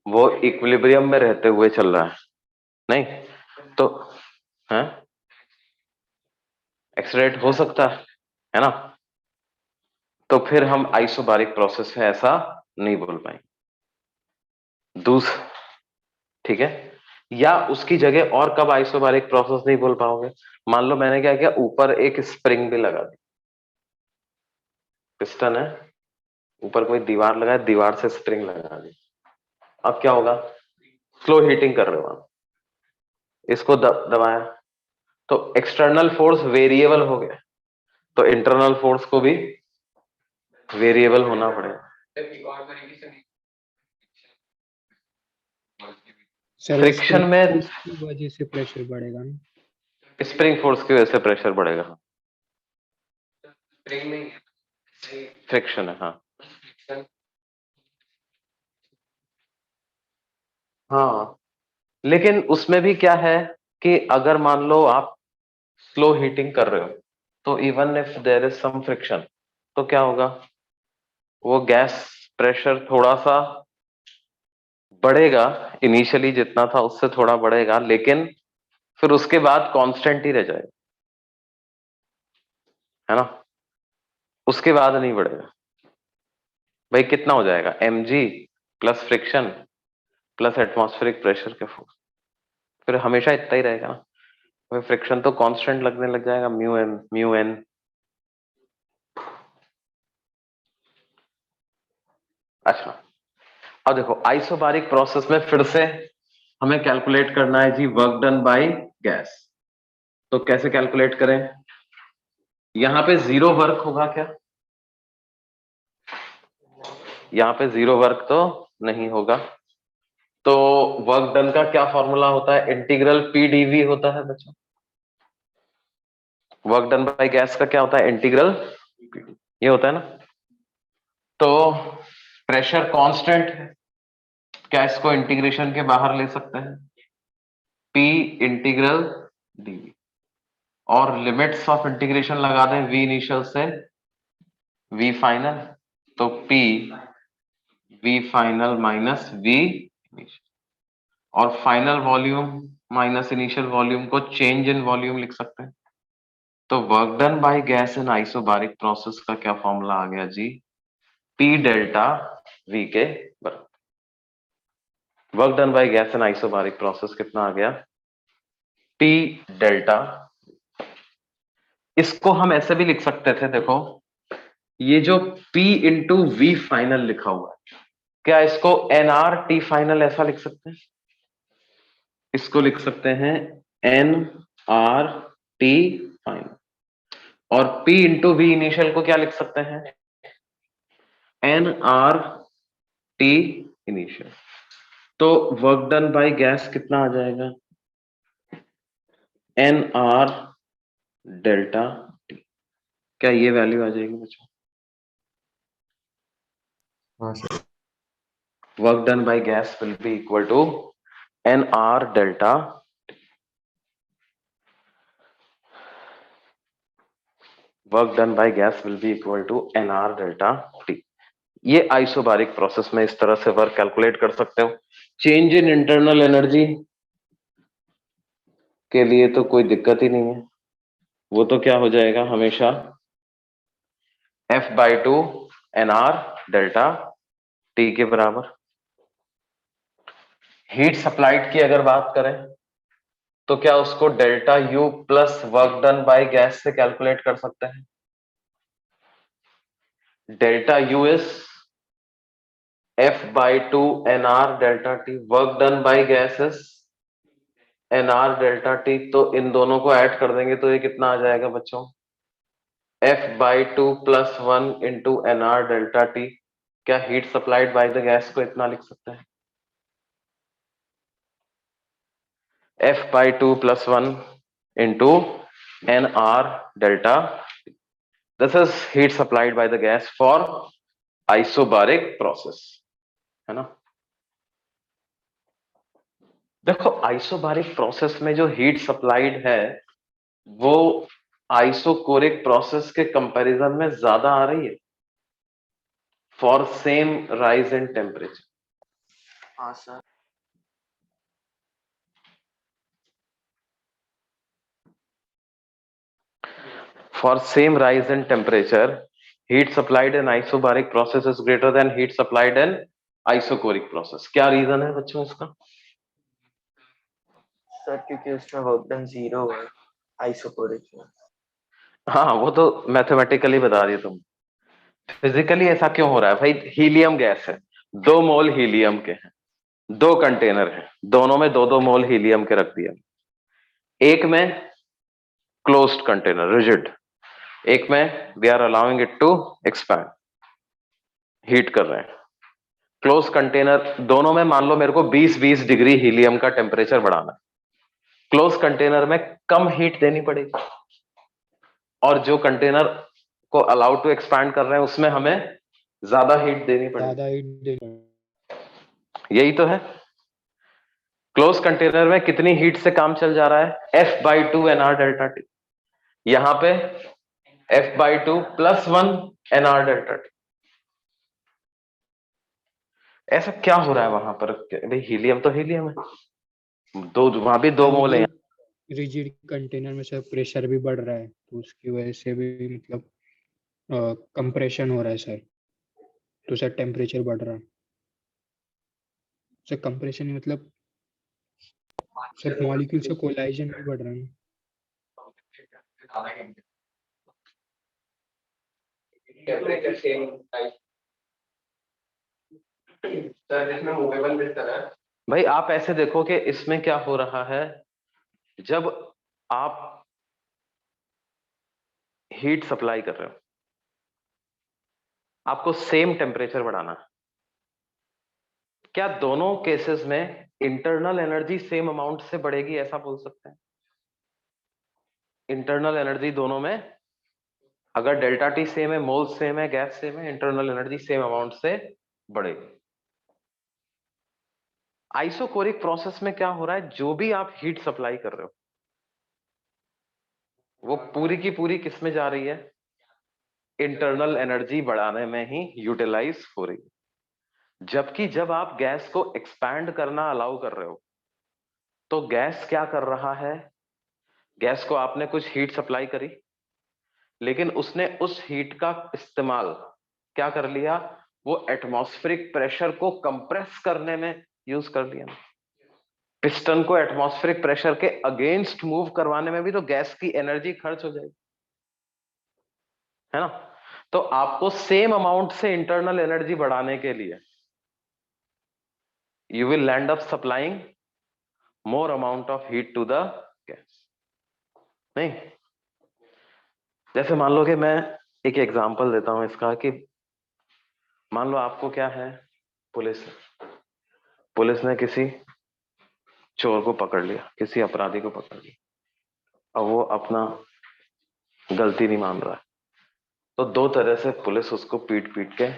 वो इक्विलिब्रियम में रहते हुए चल रहा है, नहीं तो है, एक्सलेरेट हो सकता है ना। तो फिर हम आइसोबारिक प्रोसेस है ऐसा नहीं बोल पाएंगे। ठीक है। या उसकी जगह और कब आइसोबारिक प्रोसेस नहीं बोल पाओगे? मान लो मैंने क्या किया, ऊपर एक स्प्रिंग भी लगा दी, पिस्टन है, ऊपर कोई दीवार लगा है, दीवार से स्प्रिंग लगा दी। अब क्या होगा, स्लो हीटिंग कर रहे हो आप, इसको दबाया, तो एक्सटर्नल फोर्स वेरिएबल हो गया, तो इंटरनल फोर्स को भी वेरिएबल होना पड़ेगा। एक और तरीके से नहीं, सर वो फ्रिक्शन स्प्रिंग में फोर्स की वजह से प्रेशर बढ़ेगा ना? स्प्रिंग फोर्स की वजह से प्रेशर बढ़ेगा, स्प्रिंग नहीं है, फ्रिक्शन है, हाँ। फ्रिक्शन। हाँ लेकिन उसमें भी क्या है कि अगर मान लो आप स्लो हीटिंग कर रहे हो, तो even if there is some friction, तो क्या होगा, वो गैस प्रेशर थोड़ा सा बढ़ेगा, इनिशियली जितना था उससे थोड़ा बढ़ेगा, लेकिन फिर उसके बाद कांस्टेंट ही रह जाएगा, है ना। उसके बाद नहीं बढ़ेगा भाई। कितना हो जाएगा, mg plus friction plus atmospheric pressure के फोर्स, फिर हमेशा इतना ही रहेगा ना। फिर फ्रिक्शन तो कांस्टेंट लगने लग जाएगा, म्यू एम म्यू एन। अच्छा, अब देखो आइसोबारिक प्रोसेस में फिर से हमें कैलकुलेट करना है जी वर्क डन बाय गैस। तो कैसे कैलकुलेट करें? यहां पे जीरो वर्क होगा क्या? यहाँ पे जीरो वर्क तो नहीं होगा। तो वर्क डन का क्या फॉर्मूला होता है? इंटीग्रल पीडीवी होता है बच्चों। वर्क डन बाय गैस का क्या होता है? इंटीग्रल ये होता है ना। तो प्रेशर कांस्टेंट है, क्या इसको इंटीग्रेशन के बाहर ले सकते हैं? पी इंटीग्रल डीवी, और लिमिट्स ऑफ इंटीग्रेशन लगा दें वी इनिशियल से वी फाइनल, तो P V final minus V initial, और final volume minus initial volume को चेंज इन वॉल्यूम लिख सकते हैं। तो work done by gas in isobaric process का क्या फॉर्मूला आ गया जी? पी डेल्टा वी के बराबर। Work done by gas in isobaric process कितना आ गया? P डेल्टा इसको हम ऐसे भी लिख सकते थे, देखो ये जो P इंटू वी फाइनल लिखा हुआ है, क्या इसको NRT फाइनल ऐसा लिख सकते हैं? इसको लिख सकते हैं NRT फाइनल, और P इंटू वी इनिशियल को क्या लिख सकते हैं? NRT initial. तो वर्क डन बाय गैस कितना आ जाएगा? NR delta T। क्या ये वैल्यू आ जाएगी बच्चों? हाँ sir. Work done by gas will be equal to NR delta. Work done by gas will be equal to NR delta T। ये आइसोबारिक प्रोसेस में इस तरह से वर्क कैलकुलेट कर सकते हो। चेंज इन इंटरनल एनर्जी के लिए तो कोई दिक्कत ही नहीं है, वो तो क्या हो जाएगा हमेशा F/2 NR डेल्टा T के बराबर। हीट सप्लाइड की अगर बात करें तो क्या उसको delta U plus work done by gas से कैलकुलेट कर सकते हैं? Delta U is F/2 NR delta T, work done by gas is NR delta T। तो इन दोनों को ऐड कर देंगे तो ये कितना आ जाएगा बच्चों? F/2 plus 1 into NR delta T। क्या heat supplied by the gas को इतना लिख सकते हैं? F/2 plus 1 into NR delta. This is heat supplied by the gas for isobaric process, है ना। देखो आइसोबारिक प्रोसेस में जो हीट सप्लाइड है वो आइसोकोरिक प्रोसेस के कंपैरिजन में ज्यादा आ रही है for same rise in temperature. हाँ sir. For same rise in temperature, heat supplied in isobaric process is greater than heat supplied in isocoric process. क्या रीजन है बच्चों इसका? सर क्योंकि उसमें वर्क डन 0 है आइसोकोरिक में। हाँ वो तो मैथमेटिकली बता दिए तुम। फिजिकली ऐसा क्यों हो रहा है भाई? हीलियम गैस है, 2 मोल हीलियम के हैं, 2 कंटेनर हैं, दोनों में 2-2 मोल हीलियम के रख दिया। एक में क्लोज्ड कंटेनर रिजिड, एक में we are allowing it to expand, heat कर रहे हैं। क्लोज कंटेनर दोनों में मान लो मेरे को 20-20 डिग्री हीलियम का टेम्परेचर बढ़ाना है। क्लोज कंटेनर में कम हीट देनी पड़ेगी, और जो कंटेनर को अलाउ टू एक्सपैंड कर रहे हैं उसमें हमें ज्यादा हीट देनी पड़ेगी। ज्यादा हीट देना। यही तो है। क्लोज कंटेनर में कितनी हीट से काम चल जा रहा है? F/2 NR delta T। यहां पे F/2 plus 1 NR delta T। ऐसा क्या हो रहा है वहां पर? भाई हीलियम तो हीलियम है, दो वहां भी 2 मोल है। रिजिड कंटेनर में सर प्रेशर भी बढ़ रहा है तो उसकी वजह से भी मतलब कंप्रेशन हो रहा है सर, तो सर टेम्परेचर बढ़ रहा है सर। कंप्रेशन मतलब सर मॉलिक्यूल्स का कोलाइजन भी बढ़ रहा है। टेम्परेचर सेम टाइप सर जिसमें मूवेबल बिस्तर है। भाई आप ऐसे देखो कि इसमें क्या हो रहा है, जब आप हीट सप्लाई कर रहे हो आपको सेम टेम्परेचर बढ़ाना है। क्या दोनों केसेस में इंटरनल एनर्जी सेम अमाउंट से बढ़ेगी? ऐसा बोल सकते हैं। इंटरनल एनर्जी दोनों में अगर डेल्टा टी सेम है, मोल सेम है, गैस सेम है, इंटरनल एनर्जी सेम अमाउंट से बढ़ेगी। आइसोकोरिक प्रोसेस में क्या हो रहा है, जो भी आप हीट सप्लाई कर रहे हो वो पूरी की पूरी किस में जा रही है? इंटरनल एनर्जी बढ़ाने में ही यूटिलाइज हो रही है। जबकि जब आप गैस को एक्सपैंड करना अलाउ कर रहे हो तो गैस क्या कर रहा है? गैस को आपने कुछ हीट सप्लाई करी, लेकिन उसने उस हीट का इस्तेमाल क्या कर लिया? वो एटमॉस्फेरिक प्रेशर को कंप्रेस करने में यूज कर लिया। पिस्टन को एटमॉस्फेरिक प्रेशर के अगेंस्ट मूव करवाने में भी तो गैस की एनर्जी खर्च हो जाएगी। है ना। तो आपको सेम अमाउंट से इंटरनल एनर्जी बढ़ाने के लिए you will land up supplying more amount of heat to the gas. नहीं, जैसे मान लो कि मैं एक एग्जांपल देता हूं इसका कि मान लो आपको क्या है, पुलिस ने किसी चोर को पकड़ लिया, किसी अपराधी को पकड़ लिया, अब वो अपना गलती नहीं मान रहा है, तो दो तरह से पुलिस उसको पीट पीट के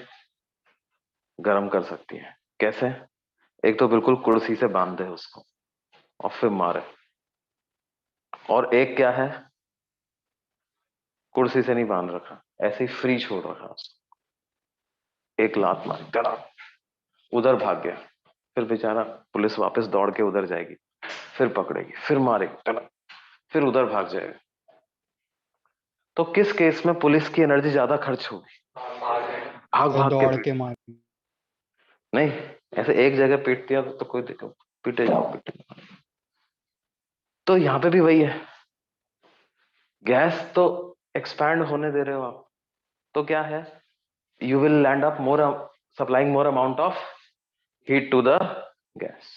गर्म कर सकती है। कैसे? एक तो बिल्कुल कुर्सी से बांध दे उसको और फिर मारे, और एक क्या है, कुर्सी से नहीं बांध रखा, ऐसे ही फ्री छोड़ रखा उसको, एक लात मारी, डरा, उधर भाग गया, फिर बेचारा पुलिस वापस दौड़ के उधर जाएगी, फिर पकड़ेगी, फिर मारेगी, डरा, फिर उधर भाग जाएगा। तो किस केस में पुलिस की एनर्जी ज्यादा खर्च होगी? भाग और भाग के दौड़ पीट। के मार। नहीं, ऐसे एक जगह पीट दिया तो कोई दिक्कत, पीटे जाओ पीटे जाओ। तो यहाँ पे भी वही है, गैस तो एक्सपैंड होने दे रहे हो आप, तो क्या है, you will land up more supplying more amount of heat to the gas,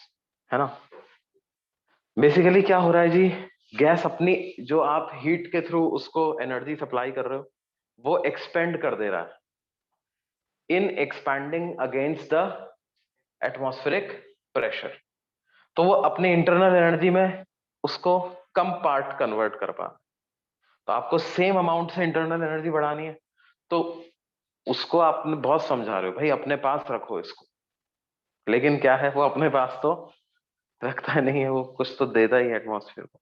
है ना। बेसिकली क्या हो रहा है जी, गैस अपनी जो आप हीट के थ्रू उसको एनर्जी सप्लाई कर रहे हो, वो एक्सपेंड कर दे रहा है in expanding against the atmospheric pressure. तो वो अपनी इंटरनल एनर्जी में उसको कम पार्ट कन्वर्ट कर पा। तो आपको सेम अमाउंट से इंटरनल एनर्जी बढ़ानी है, तो उसको आपने बहुत समझा रहे हो भाई अपने पास रखो इसको, लेकिन क्या है, वो अपने पास तो रखता नहीं है, वो कुछ तो देता ही है एटमॉस्फेयर को।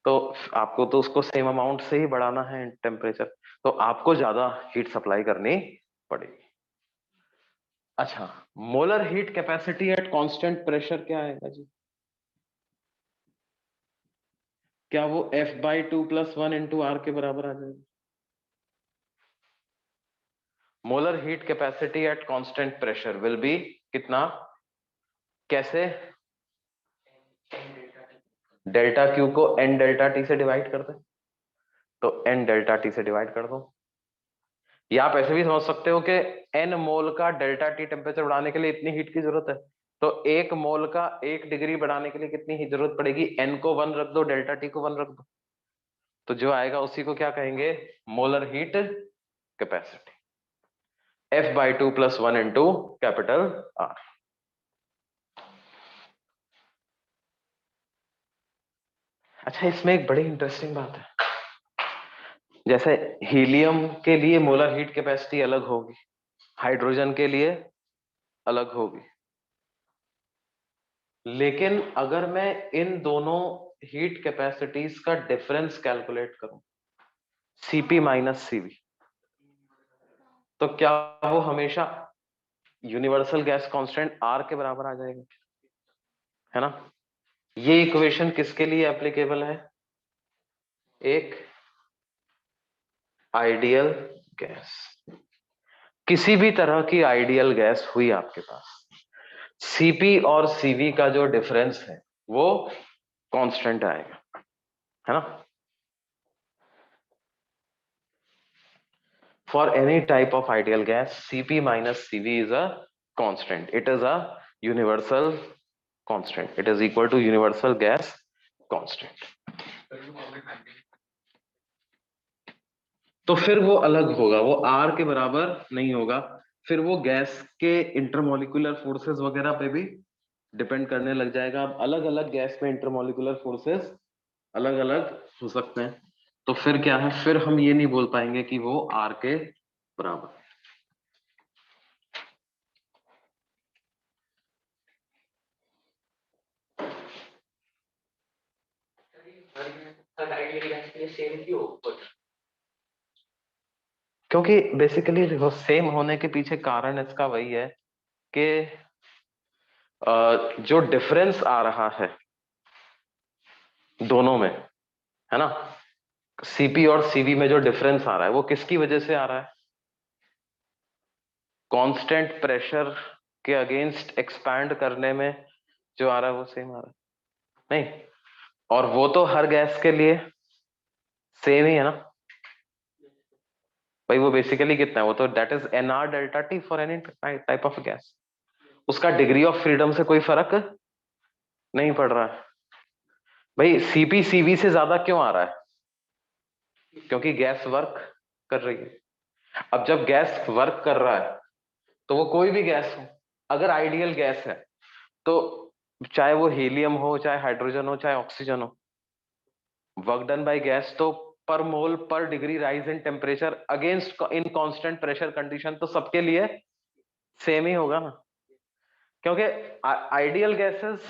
तो आपको तो उसको सेम अमाउंट से ही बढ़ाना है टेम्परेचर, तो आपको ज्यादा हीट सप्लाई करनी पड़ेगी। अच्छा, molar heat capacity at constant pressure क्या आएगा जी? क्या वो F/2 + 1 × R के बराबर आ जाएगा? Molar heat capacity at constant pressure will be कितना? कैसे? डेल्टा क्यू को n डेल्टा टी से डिवाइड कर दे, तो n डेल्टा टी से डिवाइड कर दो। या आप ऐसे भी समझ सकते हो कि n मोल का डेल्टा टी टेम्परेचर बढ़ाने के लिए इतनी हीट की जरूरत है, तो 1 मोल का 1 डिग्री बढ़ाने के लिए कितनी हीट जरूरत पड़ेगी? n को 1 रख दो, डेल्टा टी को 1 रख दो, तो जो आएगा उसी को क्या कहेंगे? Molar heat capacity, F/2 + 1 × R। अच्छा, इसमें एक बड़ी इंटरेस्टिंग बात है, जैसे हीलियम के लिए मोलर हीट कैपेसिटी अलग होगी, हाइड्रोजन के लिए अलग होगी, लेकिन अगर मैं इन दोनों हीट कैपेसिटीज का डिफरेंस कैलकुलेट करूं, Cp - Cv, तो क्या वो हमेशा यूनिवर्सल गैस कांस्टेंट R के बराबर आ जाएगा, है ना। ये इक्वेशन किसके लिए एप्लीकेबल है? एक आइडियल गैस, किसी भी तरह की आइडियल गैस हुई आपके पास, Cp और Cv का जो डिफरेंस है वो कांस्टेंट आएगा, है ना। For any type of ideal gas, Cp - Cv is a constant. It is a universal constant. It is equal to universal gas constant. तो फिर वो अलग होगा, वो R के बराबर नहीं होगा, फिर वो गैस के इंटरमोलिकुलर फोर्सेस वगैरह पे भी डिपेंड करने लग जाएगा। अब अलग अलग गैस में इंटरमोलिकुलर फोर्सेस अलग अलग हो सकते हैं, तो फिर क्या है, फिर हम ये नहीं बोल पाएंगे कि वो R के बराबर। क्योंकि बेसिकली देखो, सेम होने के पीछे कारण इसका वही है कि जो डिफरेंस आ रहा है दोनों में, है ना, Cp और Cv में जो डिफरेंस आ रहा है वो किसकी वजह से आ रहा है? कांस्टेंट प्रेशर के अगेंस्ट एक्सपैंड करने में जो आ रहा है वो सेम आ रहा है, नहीं, और वो तो हर गैस के लिए सेम ही है ना। भाई वो बेसिकली कितना है, वो तो that is nr delta T for any type of gas. उसका डिग्री ऑफ फ्रीडम से कोई फर्क नहीं पड़ रहा है। भाई सीपी सीवी से ज्यादा क्यों आ रहा है? क्योंकि गैस वर्क कर रही है। अब जब गैस वर्क कर रहा है तो वो कोई भी गैस हो, अगर आइडियल गैस है तो चाहे वो हीलियम हो, चाहे हाइड्रोजन हो, चाहे ऑक्सीजन हो, वर्क डन बाय गैस तो पर मोल पर degree rise in temperature against in constant pressure condition तो सबके लिए सेम ही होगा ना, क्योंकि ideal gases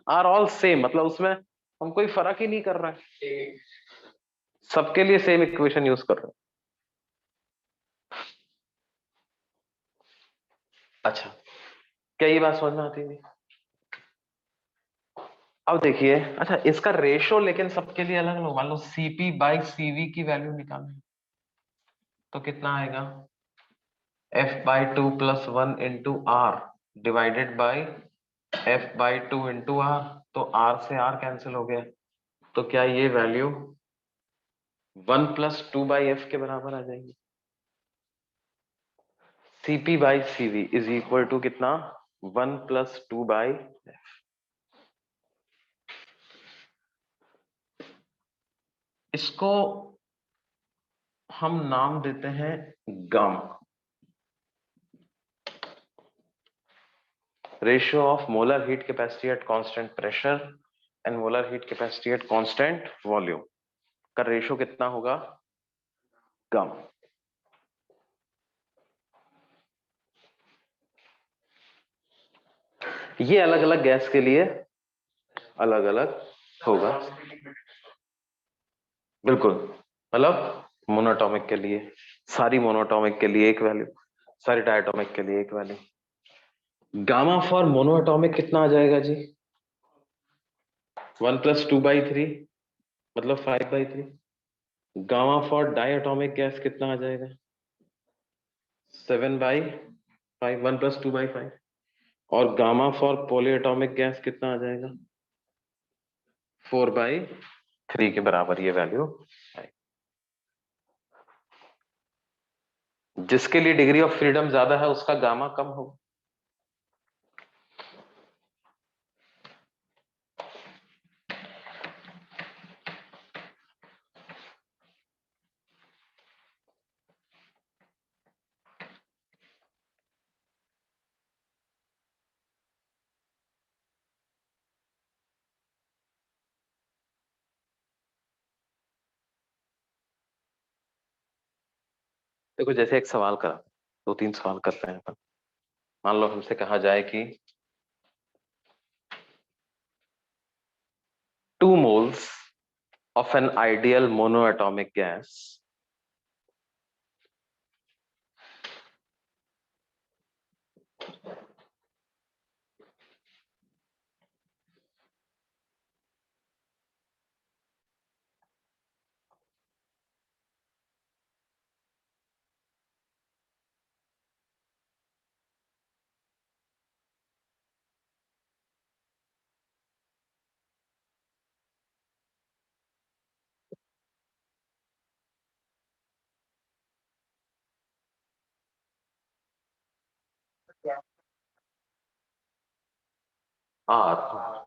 are all same, मतलब उसमें हम कोई फर्क ही नहीं कर रहे हैं, सबके लिए सेम इक्वेशन यूज कर रहे हैं। अच्छा, क्या ये बात समझ में आती है? अब देखिए, अच्छा इसका रेशो लेकिन सबके लिए अलग अलग, मान लो सीपी बाई सीवी की वैल्यू निकालनी तो कितना आएगा, F by two plus one into R divided by F by two into R, तो आर से आर कैंसिल हो गया, तो क्या ये value one plus two by F के बराबर आ जाएगी। C P by C V is equal to कितना, one plus two by F. इसको हम नाम देते हैं gamma, ratio of molar heat capacity at constant pressure and molar heat capacity at constant volume का रेशियो कितना होगा, गामा। ये अलग अलग गैस के लिए अलग अलग होगा, बिल्कुल, मतलब मोनोटॉमिक के लिए, सारी मोनोटॉमिक के लिए एक वैल्यू, सारी डायटोमिक के लिए एक वैल्यू। गामा फॉर मोनोएटॉमिक कितना आ जाएगा जी, one plus two by three मतलब five by three. Gamma for diatomic gas कितना आ जाएगा, seven by five, one plus two by five. और गामा फॉर पॉलीएटॉमिक गैस कितना आ जाएगा, फोर बाई थ्री के बराबर ये वैल्यू है। जिसके लिए डिग्री ऑफ फ्रीडम ज्यादा है उसका गामा कम होगा। देखो जैसे एक सवाल करा, दो तीन सवाल करते हैं अपन। मान लो हमसे कहा जाए कि 2 moles of an ideal monoatomic gas are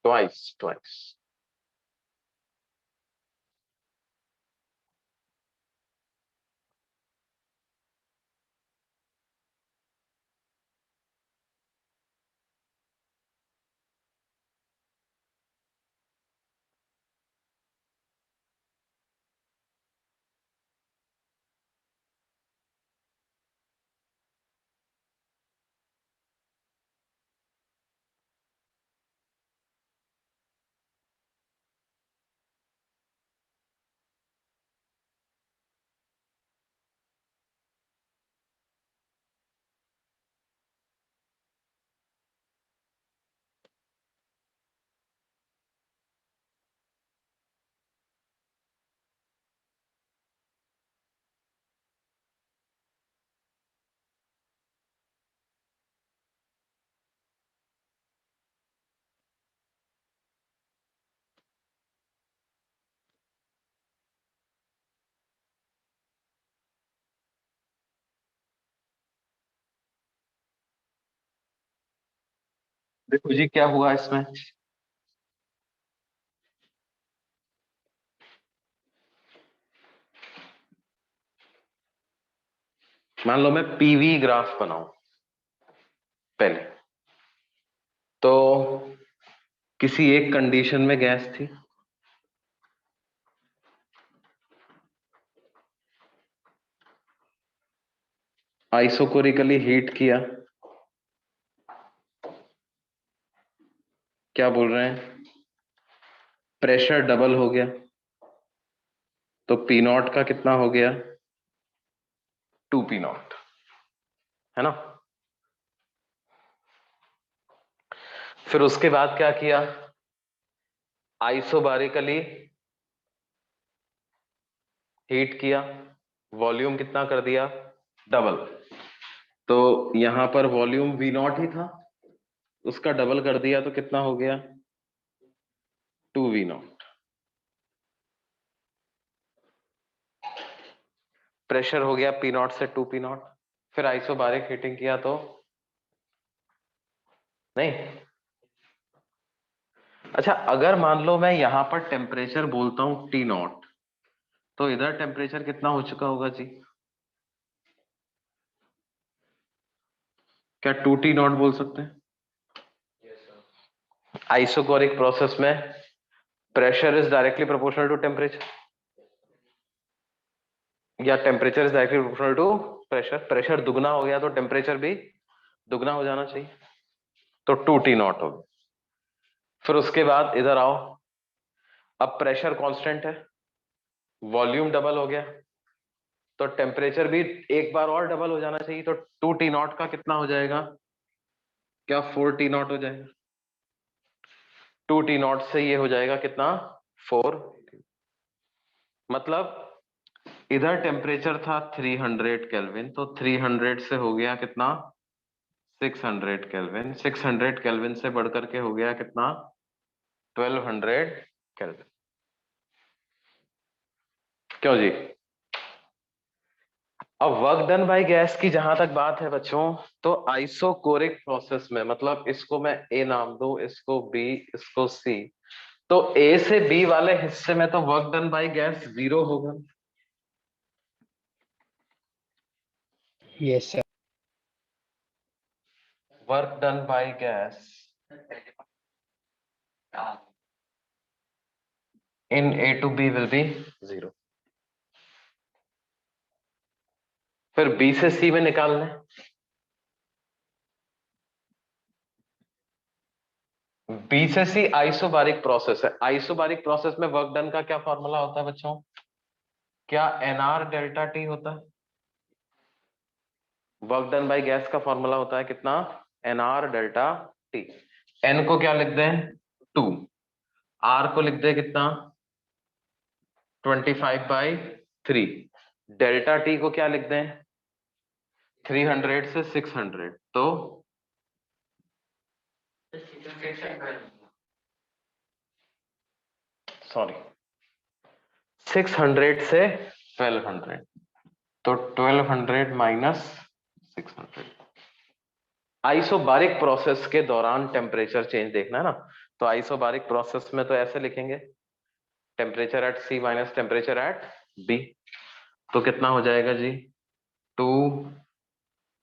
twice. देखो जी क्या हुआ इसमें, मान लो मैं पीवी ग्राफ बनाऊं पहले, तो किसी एक कंडीशन में गैस थी, आइसोकोरिकली हीट किया, क्या बोल रहे हैं, प्रेशर डबल हो गया, तो पी नॉट का कितना हो गया, 2 पी नॉट, है ना। फिर उसके बाद क्या किया, आइसोबारिकली हीट किया, वॉल्यूम कितना कर दिया, डबल, तो यहां पर वॉल्यूम वी नॉट ही था, उसका डबल कर दिया तो कितना हो गया, 2 वी नॉट। प्रेशर हो गया पी नॉट से 2 पी नॉट, फिर आइसोबारिक हीटिंग किया तो नहीं। अच्छा, अगर मान लो मैं यहां पर टेम्परेचर बोलता हूं टी नॉट, तो इधर टेम्परेचर कितना हो चुका होगा जी, क्या 2 टी नॉट बोल सकते हैं। आइसोकोरिक प्रोसेस में pressure is directly proportional to temperature, या temperature is directly proportional to pressure, pressure दुगना हो गया तो टेम्परेचर भी दुगना हो जाना चाहिए, तो 2 टी नॉट हो गया। फिर उसके बाद इधर आओ, अब प्रेशर कांस्टेंट है, वॉल्यूम डबल हो गया, तो टेम्परेचर भी एक बार और डबल हो जाना चाहिए, तो 2 टी नॉट का कितना हो जाएगा, क्या 4 टी नॉट हो जाएगा, 2 टी नॉट से ये हो जाएगा कितना, 4, मतलब इधर टेम्परेचर था 300 केल्विन, तो 300 से हो गया कितना, 600 केल्विन, 600 केल्विन से बढ़कर के हो गया कितना, 1200 केल्विन। क्यों जी। अब वर्क डन बाय गैस की जहां तक बात है बच्चों, तो आइसोकोरिक प्रोसेस में, मतलब इसको मैं ए नाम दूं, इसको बी, इसको सी, तो ए से बी वाले हिस्से में तो वर्क डन बाय गैस 0 होगा। Yes sir. Work done by gas in A to B will be 0। फिर B से C में निकालना है, B से C आइसोबारिक प्रोसेस है, आइसोबारिक प्रोसेस में वर्क डन का क्या फॉर्मूला होता है बच्चों, क्या NR डेल्टा T होता है, वर्क डन बाय गैस का फॉर्मूला होता है कितना, NR डेल्टा T, N को क्या लिख दें 2, R को लिख दें कितना 25/3, डेल्टा T को क्या लिख दें 300 से 600, तो सॉरी 600 से 1200, तो 1200 माइनस 600, आइसोबारिक प्रोसेस के दौरान टेम्परेचर चेंज देखना है ना, तो आइसोबारिक प्रोसेस में तो ऐसे लिखेंगे, temperature at C minus temperature at B. तो कितना हो जाएगा जी, 2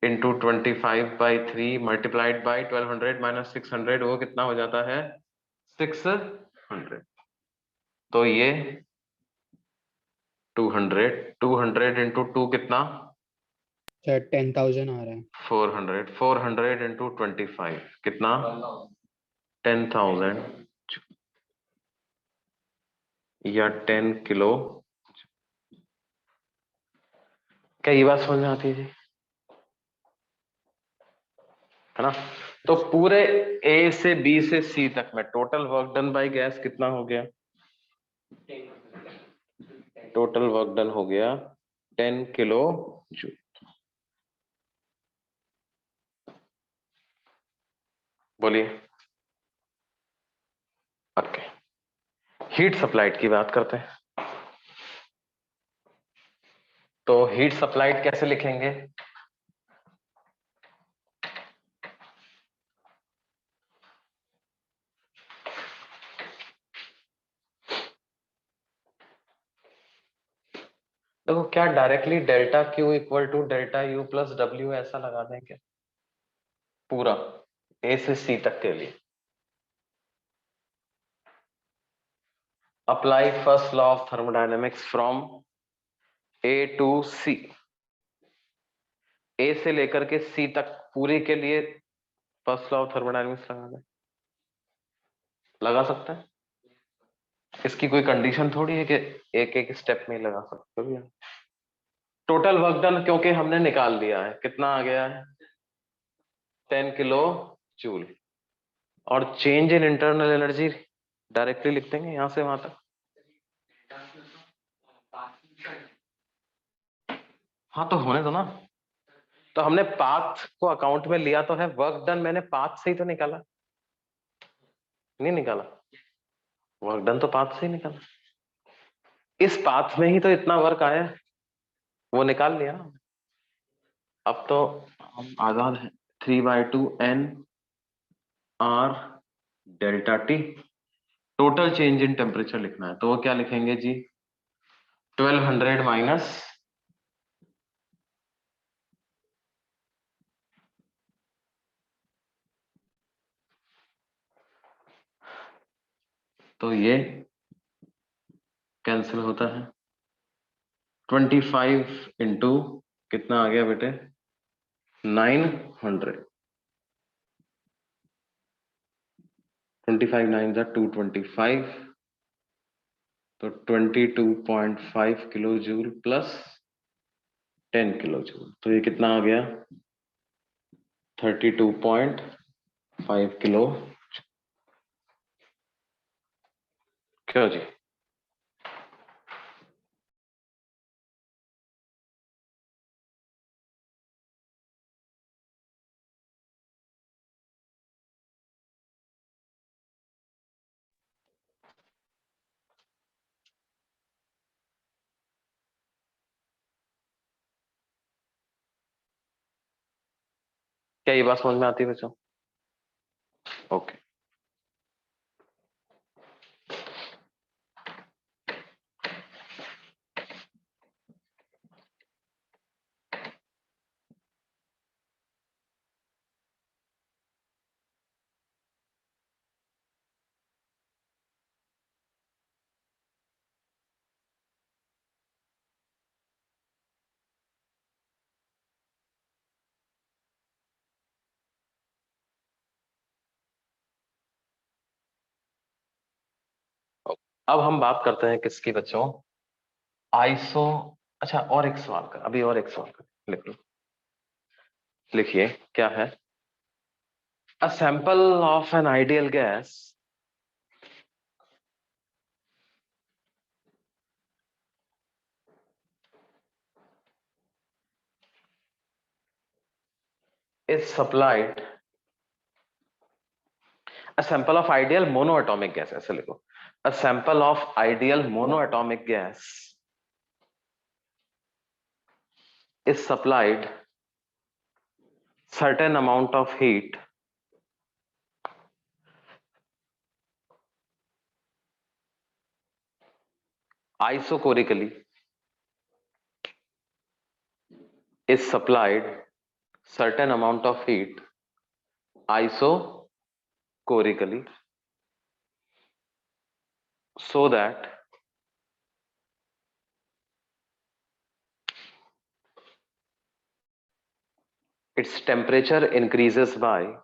इंटू 25/3 मल्टीप्लाइड बाई 1200 माइनस 600, वो कितना हो जाता है 600। तो ये 200 इंटू 2 कितना, सर 10,000 आ रहा है। 400 इंटू 25 कितना 10,000 या 10 किलो। क्या ये बात समझ में आती है जी, है ना? तो पूरे ए से बी से सी तक में total work done by gas कितना हो गया, टोटल वर्क डन हो गया 10 किलो जूल। बोलिए। ओके, हीट सप्लाइड की बात करते हैं। तो हीट सप्लाइड कैसे लिखेंगे, देखो क्या directly delta Q equal to delta U plus W ऐसा लगा दें क्या, पूरा ए से सी तक के लिए। Apply first law of thermodynamics from A to C, A से लेकर के सी तक पूरे के लिए फर्स्ट लॉ ऑफ थर्मोडायनेमिक्स लगा दें, लगा सकते हैं। इसकी कोई कंडीशन थोड़ी है कि एक एक स्टेप में ही लगा सकते हो। टोटल वर्क डन क्योंकि हमने निकाल लिया है, कितना आ गया है 10 किलो जूल, और change in internal energy directly लिख देंगे यहां से वहां तक। हाँ तो होने दो ना, तो हमने पाथ को अकाउंट में लिया तो है, वर्क डन मैंने पाथ से ही तो निकाला, नहीं निकाला, वर्क डन तो पाथ से ही निकाला, इस पाथ में ही तो इतना वर्क आया, वो निकाल लिया ना। अब तो हम आजाद हैं, 3/2 n r delta T, total change in temperature लिखना है, तो वो क्या लिखेंगे जी 1200 माइनस, तो ये कैंसिल होता है, 25 इंटू कितना आ गया बेटे 900, 25 9 जा 225, तो 22.5 kilo joule plus 10 kilo joule, तो ये कितना आ गया 32.5 किलो। क्यों जी, क्या ये बात समझ में आती है बच्चों? ओके, अब हम बात करते हैं किसकी बच्चों, आइसो। अच्छा और एक सवाल कर, अभी और एक सवाल कर, लिख लो, लिखिए क्या है, a sample of an ideal gas is supplied, a sample of ideal monoatomic gas, ऐसे लिखो, a sample of ideal monoatomic gas is supplied certain amount of heat isochorically is supplied, certain amount of heat isochorically, so that its temperature increases by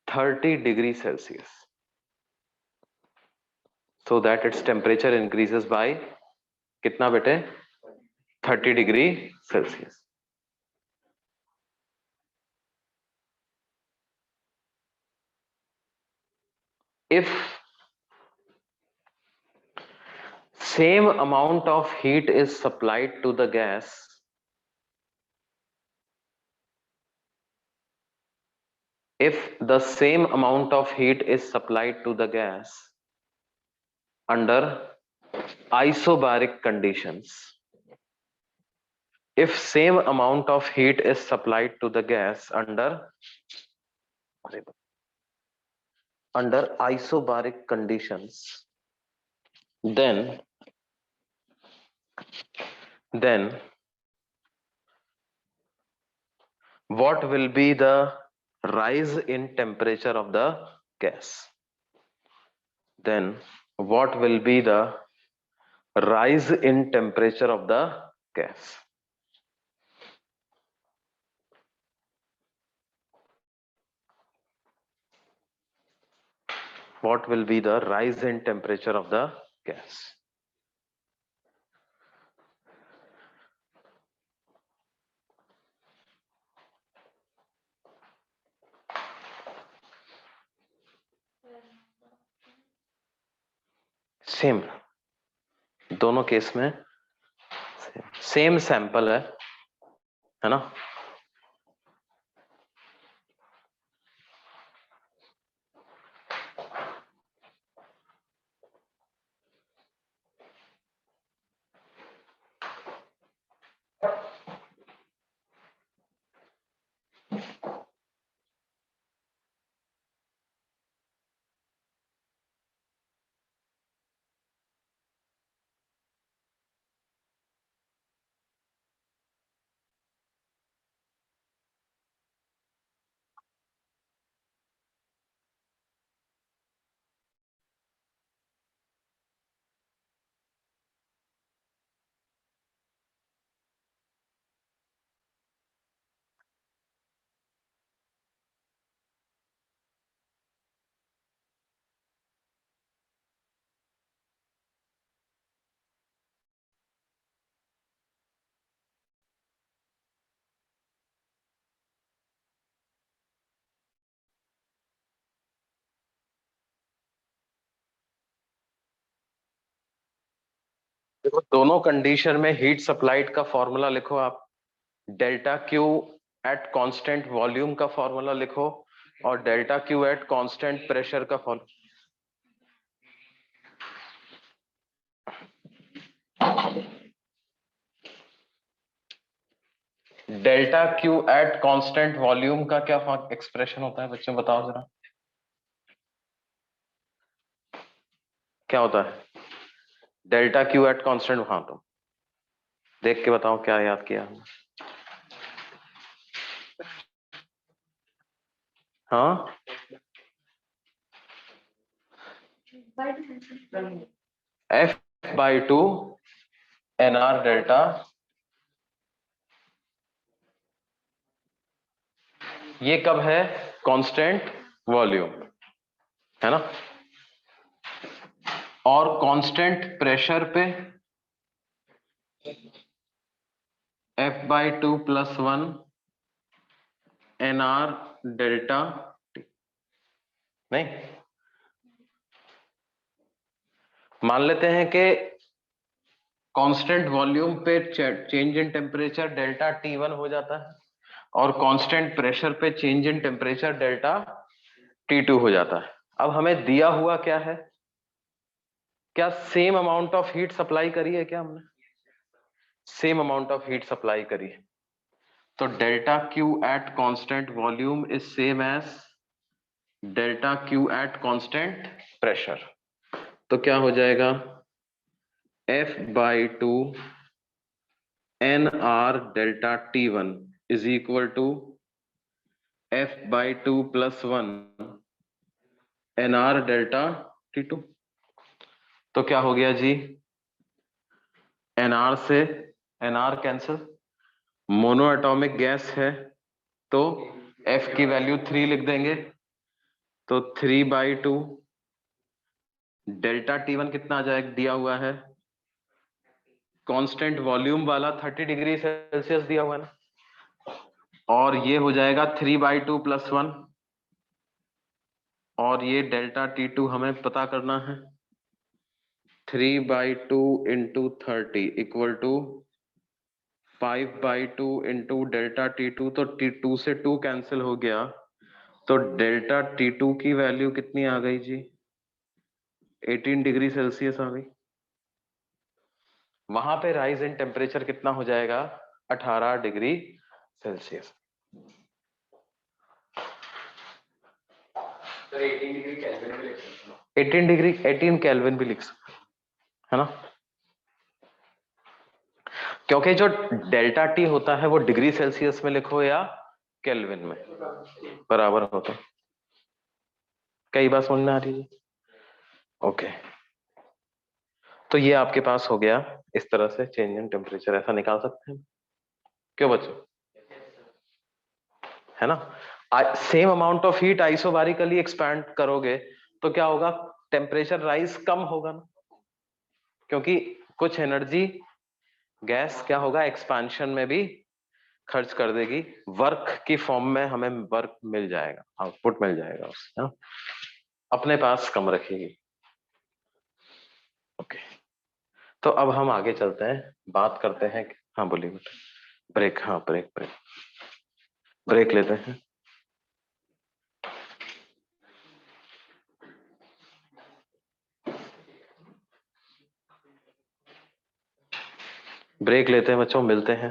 30 degrees Celsius. So that its temperature increases by कितना बेटे 30 degree Celsius. If same amount of heat is supplied to the gas if the same amount of heat is supplied to the gas under isobaric conditions, if same amount of heat is supplied to the gas under isobaric conditions, then what will be the rise in temperature of the gas? Then what will be the rise in temperature of the gas? What will be the rise in temperature of the gas? Same दोनों केस में सेम सैंपल है ना? देखो दोनों कंडीशन में हीट सप्लाइड का फॉर्मूला लिखो आप, delta Q at constant volume का फॉर्मूला लिखो और delta Q at constant pressure का formula. Delta Q at constant volume का क्या एक्सप्रेशन होता है बच्चों, बताओ जरा क्या होता है डेल्टा क्यू एट कांस्टेंट? हाँ तो देख के बताओ क्या याद किया हमने। हाँ F by two N R delta, ये कब है? कांस्टेंट वॉल्यूम है ना, और कांस्टेंट प्रेशर पे F by two plus one N R delta T. नहीं, मान लेते हैं कि कांस्टेंट वॉल्यूम पे change in temperature delta T1 हो जाता है और कांस्टेंट प्रेशर पे change in temperature delta T2 हो जाता है। अब हमें दिया हुआ क्या है? क्या same amount of heat supply करी है क्या हमने? Same amount of heat supply करी, तो delta Q at constant volume is same as delta Q at constant pressure. तो क्या हो जाएगा, F/2 NR delta T1 is equal to F/2 + 1 NR delta T2। तो क्या हो गया जी, NR से NR cancel, mono atomic gas है तो F की वैल्यू 3 लिख देंगे, तो 3/2 डेल्टा T1 कितना आ जाएगा, दिया हुआ है कांस्टेंट वॉल्यूम वाला 30 डिग्री सेल्सियस दिया हुआ है ना, और ये हो जाएगा 3/2 + 1, और ये डेल्टा T2 हमें पता करना है, 3/2 × 30 = 5/2 × डेल्टा T2, तो T2 से 2 कैंसिल हो गया, तो डेल्टा T2 की वैल्यू कितनी आ गई जी, 18 डिग्री सेल्सियस आ गई। वहां पे राइज इन टेम्परेचर कितना हो जाएगा, 18 डिग्री सेल्सियस। 18 केल्विन भी लिख सकते है ना, क्योंकि जो डेल्टा टी होता है वो डिग्री सेल्सियस में लिखो या केल्विन में बराबर होता है। कई बार समझ में आ रही है, ओके। तो ये आपके पास हो गया, इस तरह से चेंज इन टेम्परेचर ऐसा निकाल सकते हैं, क्यों बच्चों, है ना। Same amount of heat isobarically expand करोगे तो क्या होगा, टेम्परेचर राइज कम होगा ना, क्योंकि कुछ एनर्जी गैस क्या होगा, एक्सपेंशन में भी खर्च कर देगी, वर्क की फॉर्म में हमें वर्क मिल जाएगा, आउटपुट मिल जाएगा उससे, अपने पास कम रखेगी। ओके, तो अब हम आगे चलते हैं, बात करते हैं। हाँ बोलिए बेटा, ब्रेक, हाँ ब्रेक ब्रेक ब्रेक लेते हैं। ब्रेक लेते हैं बच्चों, मिलते हैं।